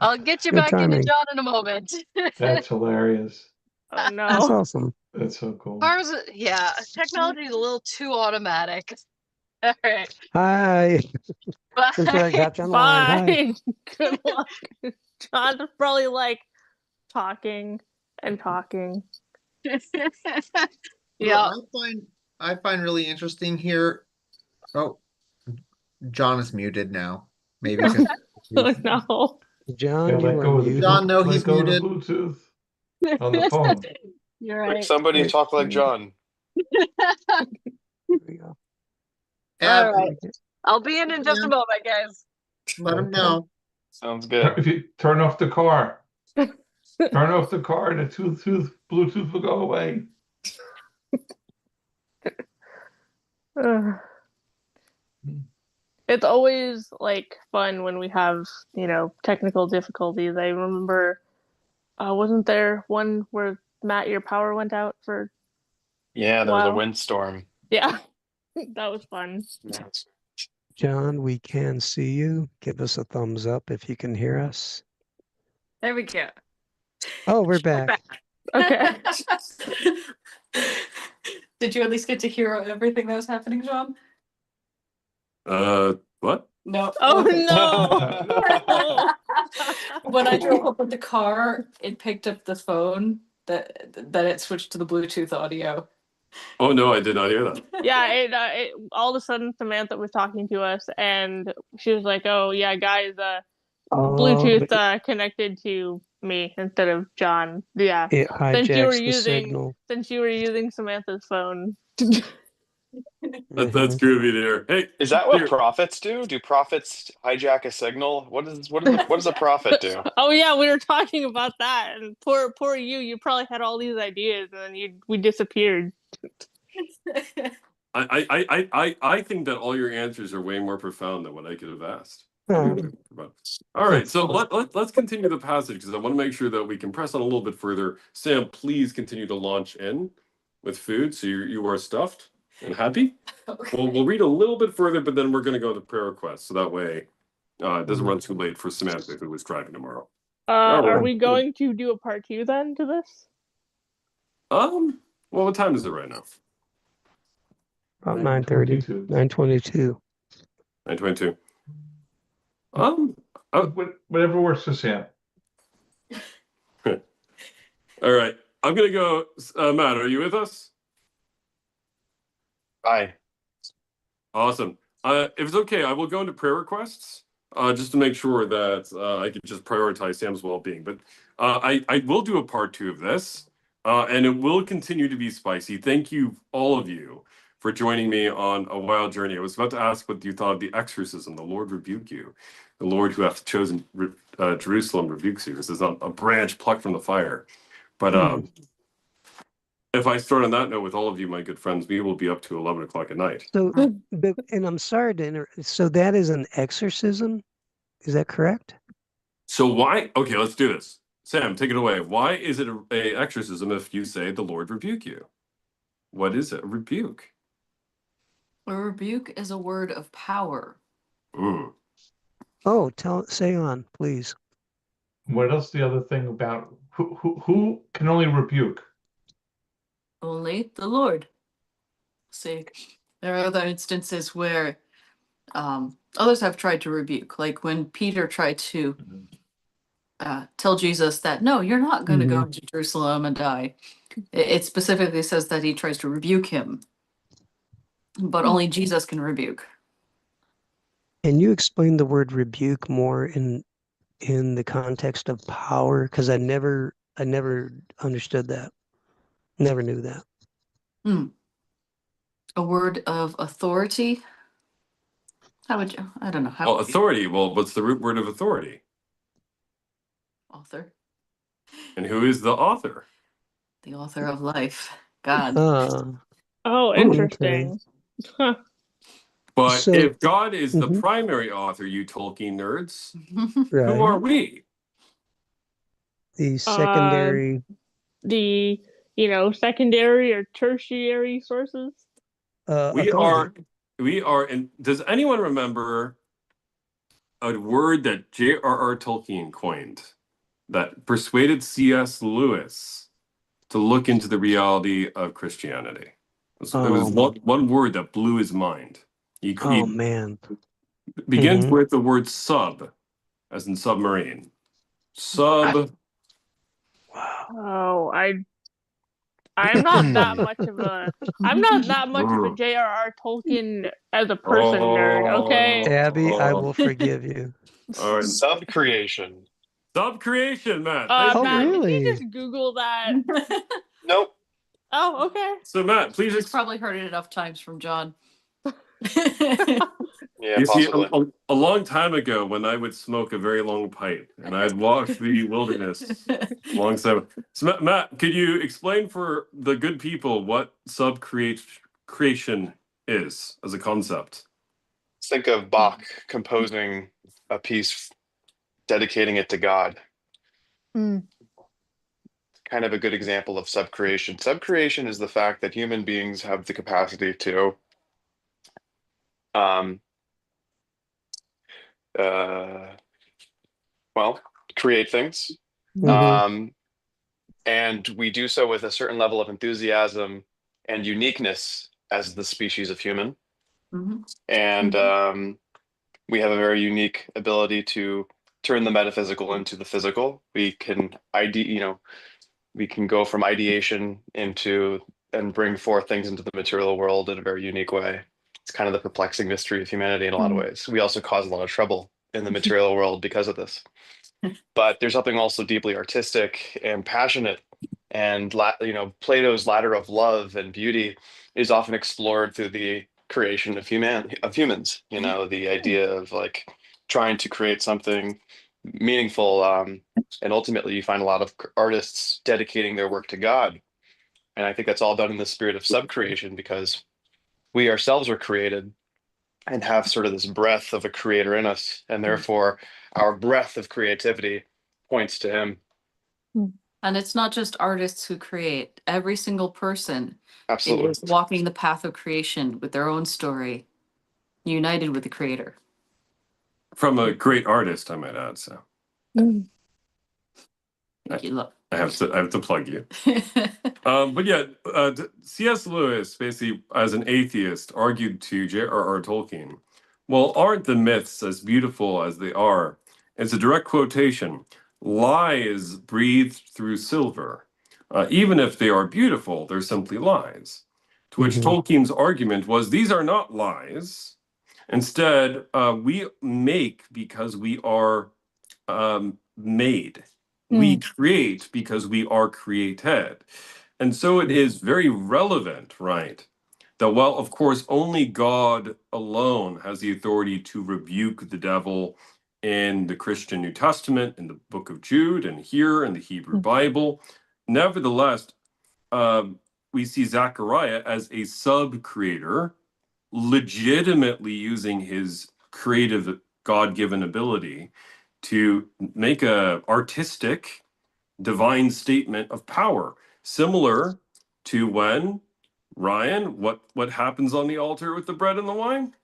I'll get you back into John in a moment. That's hilarious. Oh no. That's awesome. That's so cool. Yeah, technology is a little too automatic. All right. Hi. Bye. Bye. Good luck. John's probably like talking and talking. Yeah. I find really interesting here. Oh, John is muted now. Maybe. Oh no. John, no, he's muted. Bluetooth on the phone. You're right. Somebody talk like John. There we go. All right. I'll be in just a moment, guys. Let him know. Sounds good. If you turn off the car, and the Bluetooth will go away. It's always like fun when we have, technical difficulties. I remember, wasn't there one where Matt, your power went out for? Yeah, there was a windstorm. Yeah, that was fun. John, we can see you. Give us a thumbs up if you can hear us. There we go. Oh, we're back. Okay. Did you at least get to hear everything that was happening, John? What? No. Oh no. When I drove up with the car, it picked up the phone that it switched to the Bluetooth audio. Oh no, I did not hear that. Yeah, it all of a sudden Samantha was talking to us and she was like, "Oh yeah, guys, Bluetooth connected to me instead of John." Yeah. It hijacks the signal. Since you were using Samantha's phone. That's groovy there. Hey, is that what prophets do? Do prophets hijack a signal? What does a prophet do? Oh yeah, we were talking about that, and poor you. You probably had all these ideas, and then we disappeared. I think that all your answers are way more profound than what I could have asked. All right, so let's continue the passage because I want to make sure that we can press on a little bit further. Sam, please continue to launch in with food, so you are stuffed and happy. Okay. We'll read a little bit further, but then we're going to go to prayer requests, so that way it doesn't run too late for Samantha who is driving tomorrow. Are we going to do a part 2 then to this? Well, what time is it right now? About 9:30, 9:22. 9:22. Whatever works for Sam. All right, I'm gonna go. Matt, are you with us? Aye. Awesome. If it's okay, I will go into prayer requests just to make sure that I can just prioritize Sam's well-being. But I will do a part 2 of this. And it will continue to be spicy. Thank you, all of you, for joining me on a wild journey. I was about to ask what you thought of the exorcism. The Lord rebuke you. The Lord who hath chosen Jerusalem rebukes you. This is not a branch plucked from the fire. But if I start on that note with all of you, my good friends, we will be up to 11 o'clock at night. So, and I'm sorry to interrupt. So that is an exorcism? Is that correct? So why? Okay, let's do this. Sam, take it away. Why is it a exorcism if you say the Lord rebuke you? What is it? A rebuke? A rebuke is a word of power. Mm. Oh, say on, please. What else? The other thing about who can only rebuke? Only the Lord. See, there are other instances where others have tried to rebuke, like when Peter tried to tell Jesus that, no, you're not going to go to Jerusalem and die. It specifically says that he tries to rebuke him, but only Jesus can rebuke. Can you explain the word rebuke more in the context of power? Because I never understood that. Never knew that. A word of authority. How would you? I don't know. How Well, authority. Well, what's the root word of authority? Author. And who is the author? The author of life. God. Oh, interesting. Huh. But So- if God is the primary author, you Tolkien nerds, who are we? The secondary. The secondary or tertiary sources. We are. And does anyone remember a word that J.R.R. Tolkien coined that persuaded C.S. Lewis to look into the reality of Christianity? It was one word that blew his mind. Man. Begins with the word sub, as in submarine. Sub. Oh, I'm not that much of a J.R.R. Tolkien as a person nerd. Okay, Abby, I will forgive you. All right. Subcreation. Subcreation, Matt. Matt, really? did you just Google that? Nope. Oh, okay. So Matt, please. He's probably heard it enough times from John. Yeah, you possibly. see, a long time ago, when I would smoke a very long pipe, and I'd walk the wilderness alongside. So Matt, could you explain for the good people what subcreation is as a concept? Think of Bach composing a piece, dedicating it to God. Kind of a good example of subcreation. Subcreation is the fact that human beings have the capacity to create things. And we do so with a certain level of enthusiasm and uniqueness as the species of human. And we have a very unique ability to turn the metaphysical into the physical. We can we can go from ideation into and bring forth things into the material world in a very unique way. It's kind of the perplexing mystery of humanity in a lot of ways. We also cause a lot of trouble in the material world because of this. But there's something also deeply artistic and passionate, and Plato's ladder of love and beauty is often explored through the creation of humans. The idea of like trying to create something meaningful, and ultimately you find a lot of artists dedicating their work to God. And I think that's all done in the spirit of subcreation, because we ourselves are created and have sort of this breath of a creator in us, and therefore our breath of creativity points to him. And it's not just artists who create. Every single person Absolutely is walking the path of creation with their own story, united with the creator. From a great artist, I might add. So Thank you, love. I have to plug you. But yeah, C.S. Lewis, basically as an atheist, argued to J.R.R. Tolkien, well, aren't the myths as beautiful as they are? It's a direct quotation. Lies breathed through silver. Even if they are beautiful, they're simply lies. To which Tolkien's argument was, these are not lies. Instead, we make because we are made. We create because we are created. And so it is very relevant, right? That while, of course, only God alone has the authority to rebuke the devil in the Christian New Testament, in the book of Jude, and here in the Hebrew Bible, nevertheless, we see Zechariah as a sub-creator, legitimately using his creative God-given ability to make a artistic divine statement of power, similar to when Ryan, what happens on the altar with the bread and the wine?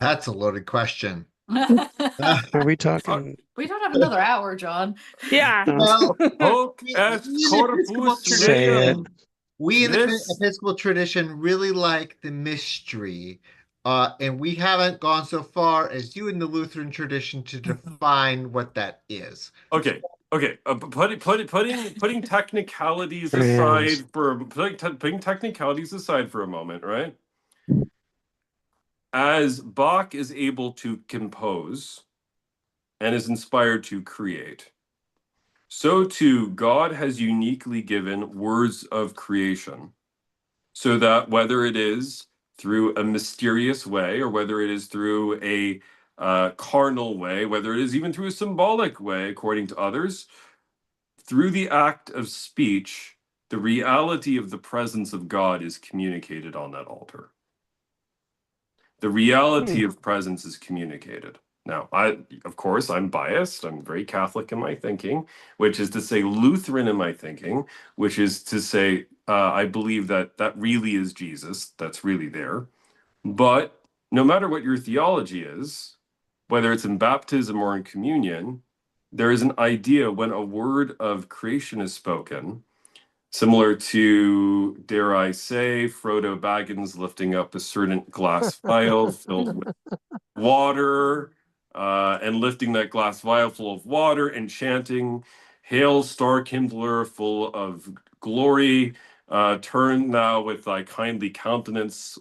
That's a loaded question. Are we talking? We don't have another hour, John. Yeah. Well, Hoc we est in the Episcopal corpus Say it. meum. we in the This- Episcopal tradition really like the mystery, and we haven't gone so far as you in the Lutheran tradition to define what that is. Okay, putting technicalities Yes. aside for putting technicalities aside for a moment, right? As Bach is able to compose and is inspired to create, so too God has uniquely given words of creation, so that whether it is through a mysterious way or whether it is through a carnal way, whether it is even through a symbolic way, according to others, through the act of speech, the reality of the presence of God is communicated on that altar. The reality of presence is communicated. Now, of course, I'm biased. I'm very Catholic in my thinking, which is to say Lutheran in my thinking, which is to say I believe that really is Jesus. That's really there. But no matter what your theology is, whether it's in baptism or in communion, there is an idea when a word of creation is spoken, similar to, dare I say, Frodo Baggins lifting up a certain glass vial filled with water, and lifting that glass vial full of water and chanting, "Hail, star kindler, full of glory, turn now with thy kindly countenance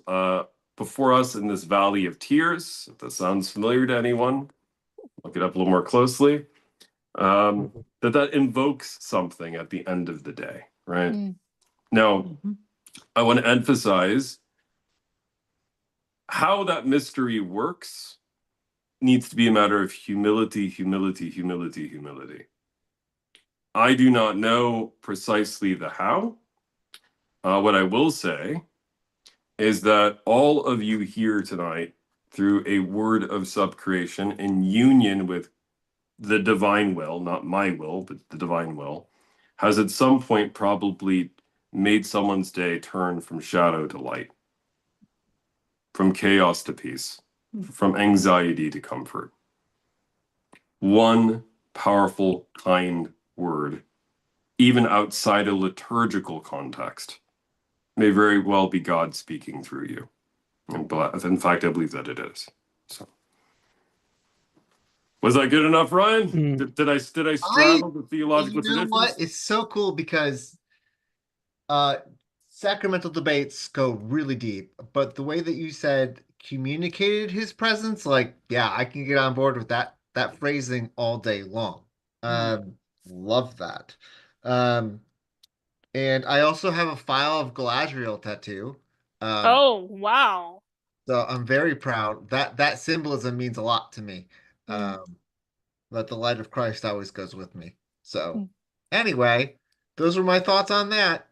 before us in this valley of tears." If that sounds familiar to anyone, look it up a little more closely. That invokes something at the end of the day, right? Now, I want to emphasize how that mystery works needs to be a matter of humility, humility, humility, humility. I do not know precisely the how. What I will say is that all of you here tonight, through a word of subcreation in union with the divine will, not my will, but the divine will, has at some point probably made someone's day turn from shadow to light, from chaos to peace, from anxiety to comfort. One powerful, kind word, even outside a liturgical context, may very well be God speaking through you. And in fact, I believe that it is. So, was that good enough, Ryan? Did I straddle the theological You know traditions? what? It's so cool because sacramental debates go really deep, but the way that you said communicated his presence, like, yeah, I can get on board with that phrasing all day long. Love that. And I also have a file of Galadriel tattoo. Oh, wow. So I'm very proud. That symbolism means a lot to me. That the light of Christ always goes with me. So anyway, those were my thoughts on that.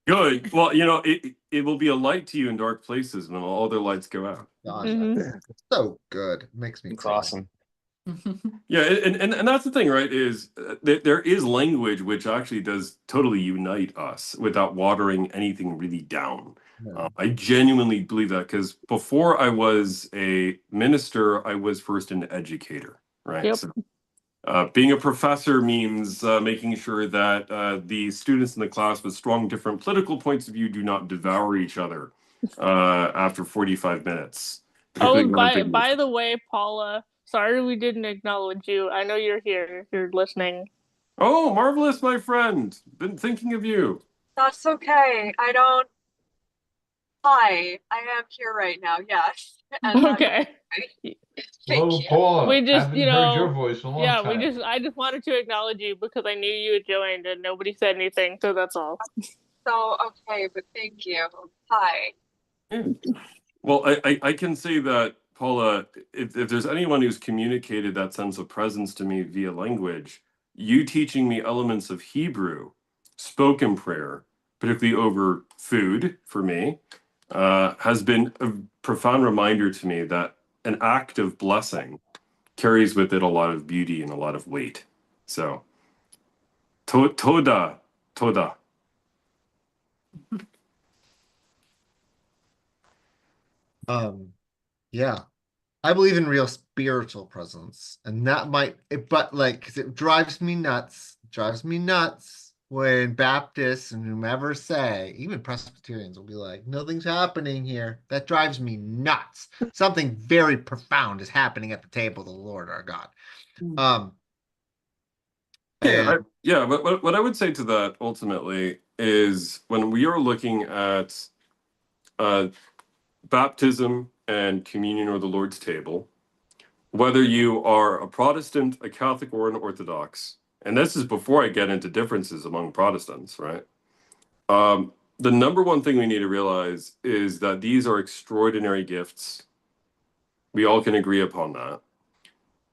Good. Well, it will be a light to you in dark places when all other lights go out. Gosh, that's so good. Makes me It's cry. awesome. Yeah, and that's the thing, right? Is there is language which actually does totally unite us without watering anything really down. I genuinely believe that because before I was a minister, I was first an educator, right? Yep. So, being a professor means making sure that the students in the class with strong different political points of view do not devour each other after 45 minutes. Oh, by the way, Paula, sorry we didn't acknowledge you. I know you're here if you're listening. Oh, marvelous, my friend. Been thinking of you. That's okay. I don't Hi, I am here right now. Yes. And Okay. thank Hello, you. Paula. We just, Haven't you heard your know, voice in a long yeah, time. I just wanted to acknowledge you because I knew you had joined and nobody said anything, so that's all. So, okay, but thank you. Hi. Yeah. Well, I can say that, Paula, if there's anyone who's communicated that sense of presence to me via language, you teaching me elements of Hebrew, spoken prayer, particularly over food for me, has been a profound reminder to me that an act of blessing carries with it a lot of beauty and a lot of weight. So, toda, toda. Yeah. I believe in real spiritual presence, and that might, but like, 'cause it drives me nuts when Baptists and whomever say, even Presbyterians will be like, nothing's happening here. That drives me nuts. Something very profound is happening at the table of the Lord our God. Um, and But what I would say to that ultimately is when we are looking at uh, baptism and communion or the Lord's table, whether you are a Protestant, a Catholic, or an Orthodox, and this is before I get into differences among Protestants, right? The number one thing we need to realize is that these are extraordinary gifts. We all can agree upon that.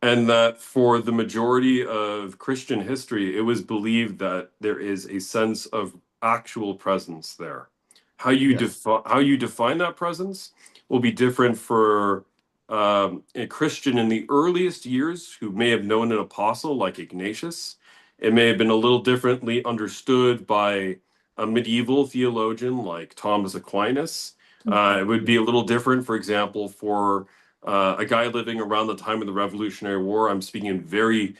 And that for the majority of Christian history, it was believed that there is a sense of actual presence there. How you define that presence will be different for a Christian in the earliest years who may have known an apostle like Ignatius. It may have been a little differently understood by a medieval theologian like Thomas Aquinas. It would be a little different, for example, for a guy living around the time of the Revolutionary War. I'm speaking in very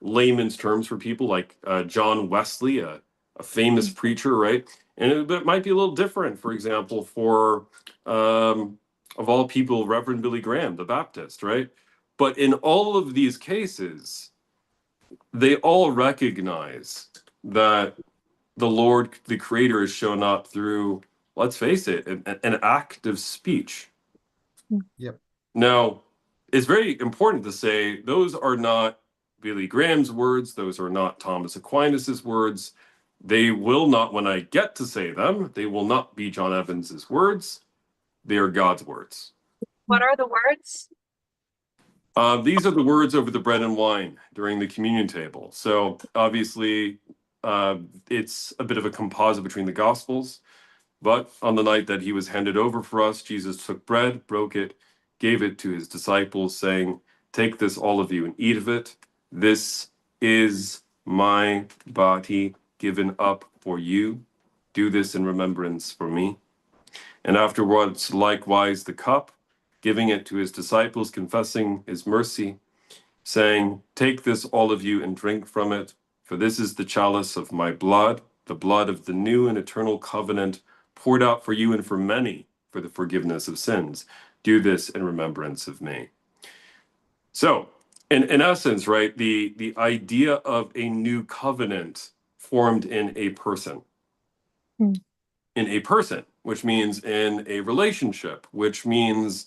layman's terms for people like John Wesley, a famous preacher, right? And it might be a little different, for example, for of all people, Reverend Billy Graham, the Baptist, right? But in all of these cases, they all recognize that the Lord, the Creator, is shown up through, let's face it, an act of speech. Yep. Now, it's very important to say those are not Billy Graham's words. Those are not Thomas Aquinas's words. They will not, when I get to say them, they will not be John Evans's words. They are God's words. What are the words? These are the words over the bread and wine during the communion table. So obviously, it's a bit of a composite between the Gospels. But on the night that he was handed over for us, Jesus took bread, broke it, gave it to his disciples, saying, "Take this, all of you, and eat of it. This is my body given up for you. Do this in remembrance for me." And afterwards, likewise, the cup, giving it to his disciples, confessing his mercy, saying, "Take this, all of you, and drink from it, for this is the chalice of my blood, the blood of the new and eternal covenant, poured out for you and for many for the forgiveness of sins. Do this in remembrance of me." So, in essence, right, the idea of a new covenant formed in a person. In a person, which means in a relationship, which means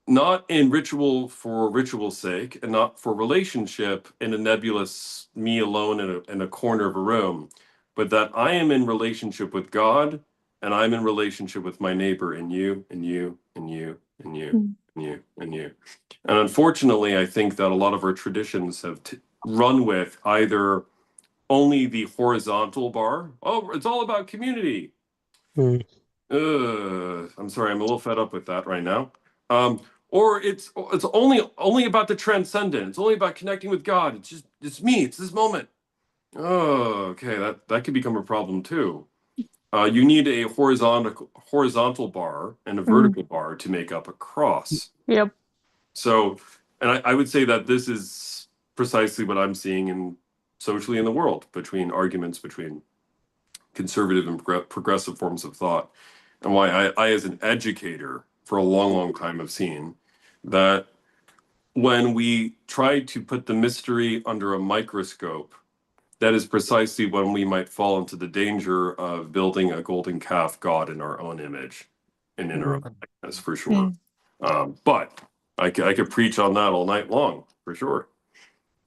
not in ritual for ritual's sake and not for relationship in a nebulous me alone in a corner of a room, but that I am in relationship with God and I'm in relationship with my neighbor and you and you and you and you and you and you. And unfortunately, I think that a lot of our traditions have run with either only the horizontal bar. Oh, it's all about community. I'm sorry, I'm a little fed up with that right now. Or it's only about the transcendent. It's only about connecting with God. It's me. It's this moment. Oh, okay, that could become a problem too. You need a horizontal bar and a vertical bar to make up a cross. Yep. So, and I would say that this is precisely what I'm seeing in socially in the world between arguments between conservative and progressive forms of thought, and why I as an educator for a long time have seen that when we try to put the mystery under a microscope, that is precisely when we might fall into the danger of building a golden calf god in our own image and in our own likeness, for sure. But I could preach on that all night long, for sure.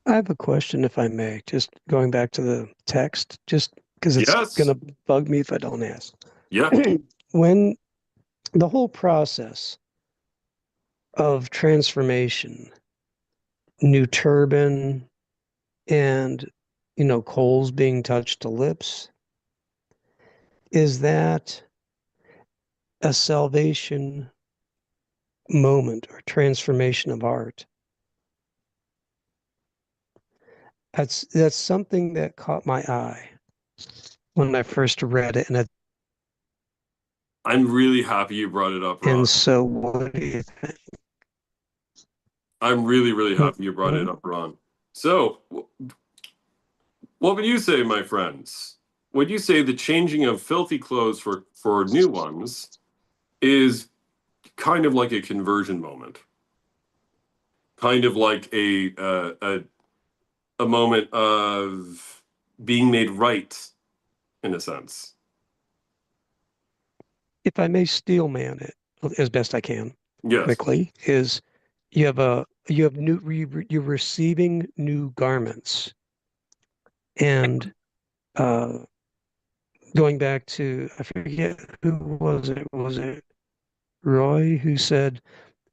I have a question, if I may, just going back to the text, just because it's Yes. going to bug me if I don't ask. Yeah. When the whole process of transformation, new turban, and coals being touched to lips, is that a salvation moment or transformation of art? That's something that caught my eye when I first read it, and I'm really happy you brought it up, Ron. and so what do you think? I'm really, really happy you brought it up, Ron. So, what would you say, my friends? Would you say the changing of filthy clothes for new ones is kind of like a conversion moment? Kind of like a moment of being made right, in a sense. If I may steelman it as best I can, Yes. quickly, is you're receiving new garments, and going back to, I forget who was it. Was it Roy who said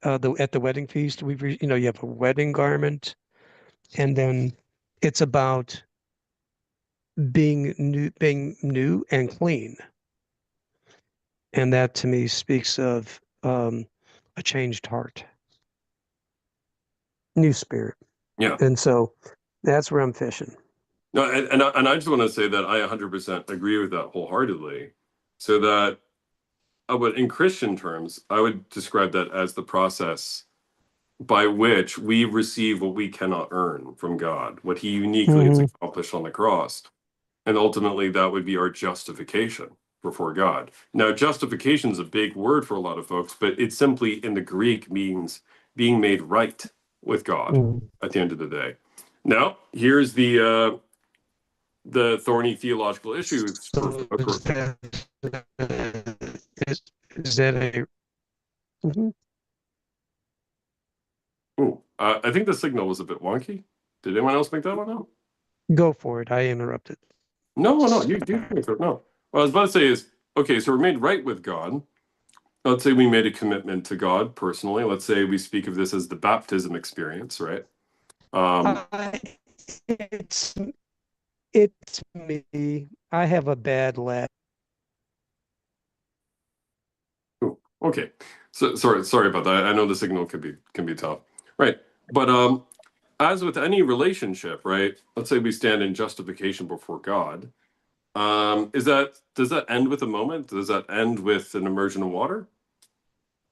at the wedding feast you have a wedding garment, and then it's about being new and clean, and that to me speaks of a changed heart, new spirit. Yeah. And so that's where I'm fishing. No, and I just want to say that I 100% agree with that wholeheartedly. So that, but in Christian terms, I would describe that as the process by which we receive what we cannot earn from God, what He uniquely has accomplished on the cross. And ultimately, that would be our justification before God. Now, justification is a big word for a lot of folks, but it simply in the Greek means being made right with God at the end of the day. Now, here's the thorny theological issue. So is that a I think the signal was a bit wonky. Did anyone else make that one out? Go for it. I interrupted. No, you make it. No. What I was about to say is, okay, so we're made right with God. Let's say we made a commitment to God personally. Let's say we speak of this as the baptism experience, right? It's me. I have a bad lag. Oh, okay. So sorry about that. I know the signal can be tough. Right. But as with any relationship, right? Let's say we stand in justification before God. Does that end with a moment? Does that end with an immersion in water?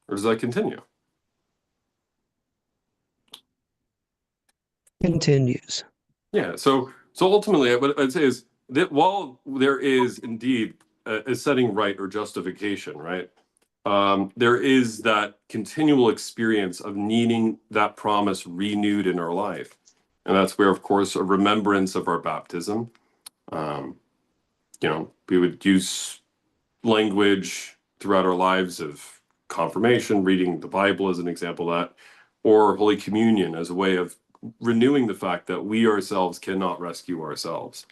Or does that continue? Continues. Yeah. So ultimately, what I'd say is that while there is indeed a setting right or justification, right, there is that continual experience of needing that promise renewed in our life, and that's where, of course, a remembrance of our baptism. We would use language throughout our lives of confirmation, reading the Bible as an example of that, or Holy Communion as a way of renewing the fact that we ourselves cannot rescue ourselves,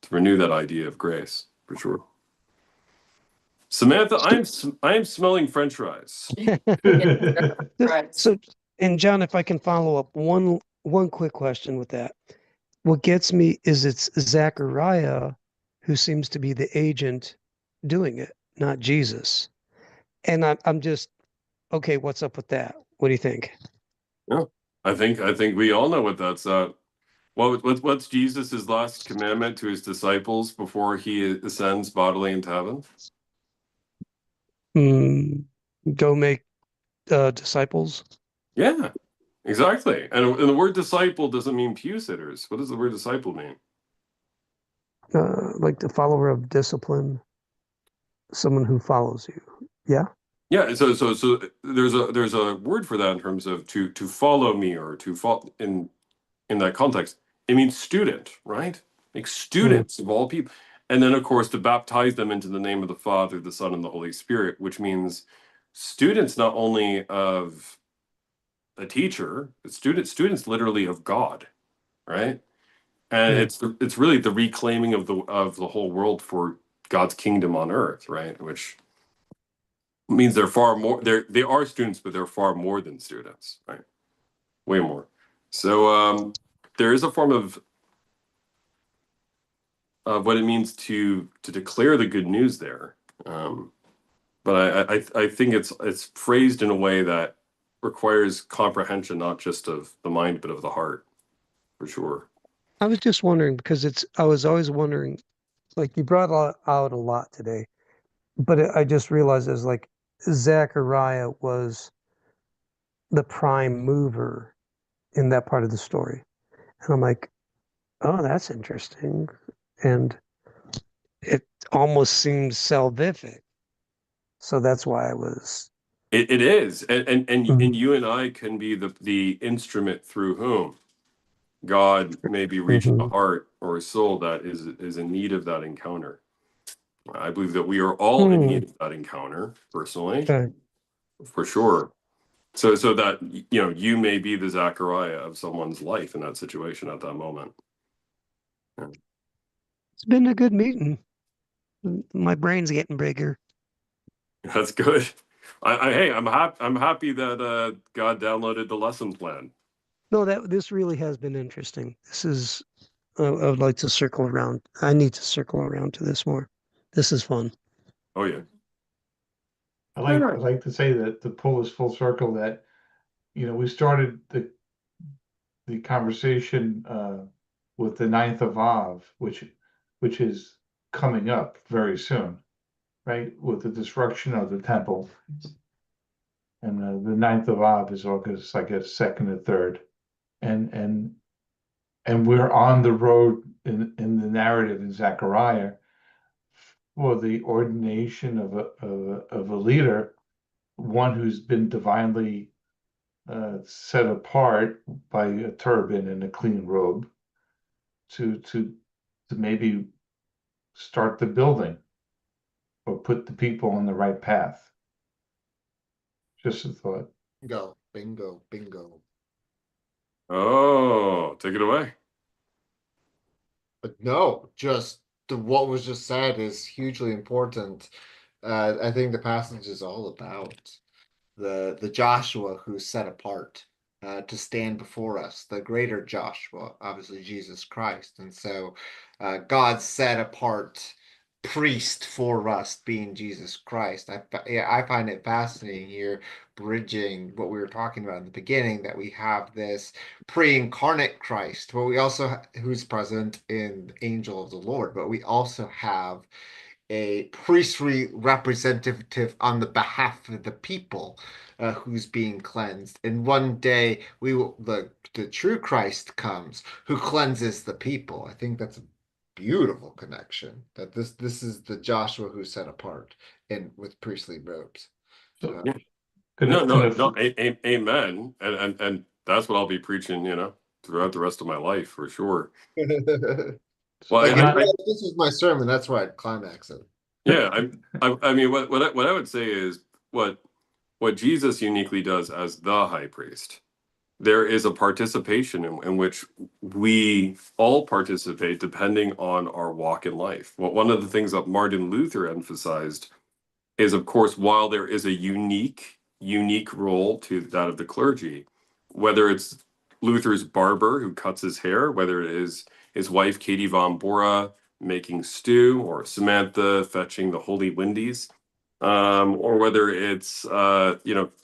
to renew that idea of grace, for sure. Samantha, I am smelling French fries. So, and John, if I can follow up one quick question with that. What gets me is it's Zechariah who seems to be the agent doing it, not Jesus. And I'm just, okay, what's up with that? What do you think? Yeah, I think we all know what that's what's Jesus's last commandment to his disciples before he ascends bodily into heaven? Go make disciples. Yeah, exactly. And the word disciple doesn't mean pew sitters. What does the word disciple mean? Like the follower of discipline, someone who follows you. Yeah. Yeah. So there's a word for that in terms of to follow me, or to follow in that context. It means student, right? make students of all people. And then, of course, to baptize them into the name of the Father, the Son, and the Holy Spirit, which means students not only of a teacher, but students literally of God, right? And it's really the reclaiming of the whole world for God's kingdom on earth, right? Which means they're far more. They are students, but they're far more than students, right? Way more. So there is a form of what it means to declare the good news there. But I think it's phrased in a way that requires comprehension, not just of the mind, but of the heart, for sure. I was just wondering because I was always wondering, like you brought out a lot today, but I just realized it's like Zechariah was the prime mover in that part of the story. And I'm like, oh, that's interesting. And it almost seems salvific. So that's why I was. It is, and you and I can be the instrument through whom God maybe reach a heart or a soul that is in need of that encounter. I believe that we are all in need of that encounter, personally, for sure. So that you may be the Zechariah of someone's life in that situation at that moment. Yeah. It's been a good meeting. My brain's getting bigger. That's good. I'm happy that God downloaded the lesson plan. No, this really has been interesting. This is I would like to circle around. I need to circle around to this more. This is fun. Oh yeah. I like to say that to pull this full circle that we started the conversation with the 9th of Av, which is coming up very soon, right? With the destruction of the temple. And the 9th of Av is August, I guess, 2nd and 3rd. And we're on the road in the narrative in Zechariah for the ordination of a leader, one who's been divinely set apart by a turban and a clean robe to maybe start the building or put the people on the right path. Just a thought. Bingo, bingo. Oh, take it away. But no, just what was just said is hugely important. I think the passage is all about the Joshua who's set apart to stand before us, the greater Joshua, obviously Jesus Christ. And so God set apart priest for us being Jesus Christ. I find it fascinating here, bridging what we were talking about in the beginning, that we have this pre-incarnate Christ, but we also who's present in Angel of the Lord, but we also have a priestly representative on the behalf of the people who's being cleansed. And one day the true Christ comes who cleanses the people. I think that's a beautiful connection. That this is the Joshua who's set apart and with priestly robes. Yeah. No. Amen. And that's what I'll be preaching, throughout the rest of my life for sure. Well, this is my sermon. That's why I'd climax it. Yeah, I mean, what I would say is what Jesus uniquely does as the high priest. There is a participation in which we all participate depending on our walk in life. Well, one of the things that Martin Luther emphasized is, of course, while there is a unique role to that of the clergy, whether it's Luther's barber who cuts his hair, whether it is his wife Katie von Bora making stew, or Samantha fetching the holy windies, or whether it's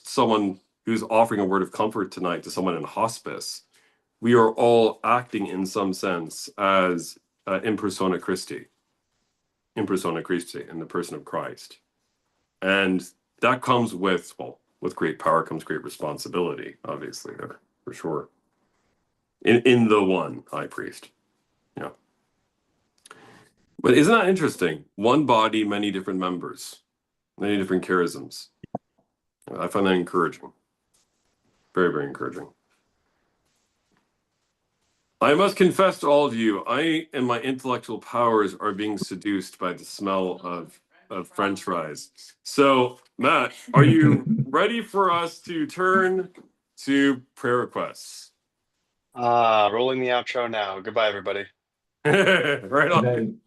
someone who's offering a word of comfort tonight to someone in hospice. We are all acting in some sense as in persona Christi, in the person of Christ. And that comes with great power comes great responsibility, obviously, there, for sure. In the one high priest. Yeah. But isn't that interesting? One body, many different members, many different charisms. I find that encouraging. Very, very encouraging. I must confess to all of you, I and my intellectual powers are being seduced by the smell of French fries. So, Matt, are you ready for us to turn to prayer requests? Rolling the outro now. Goodbye, everybody. Right on.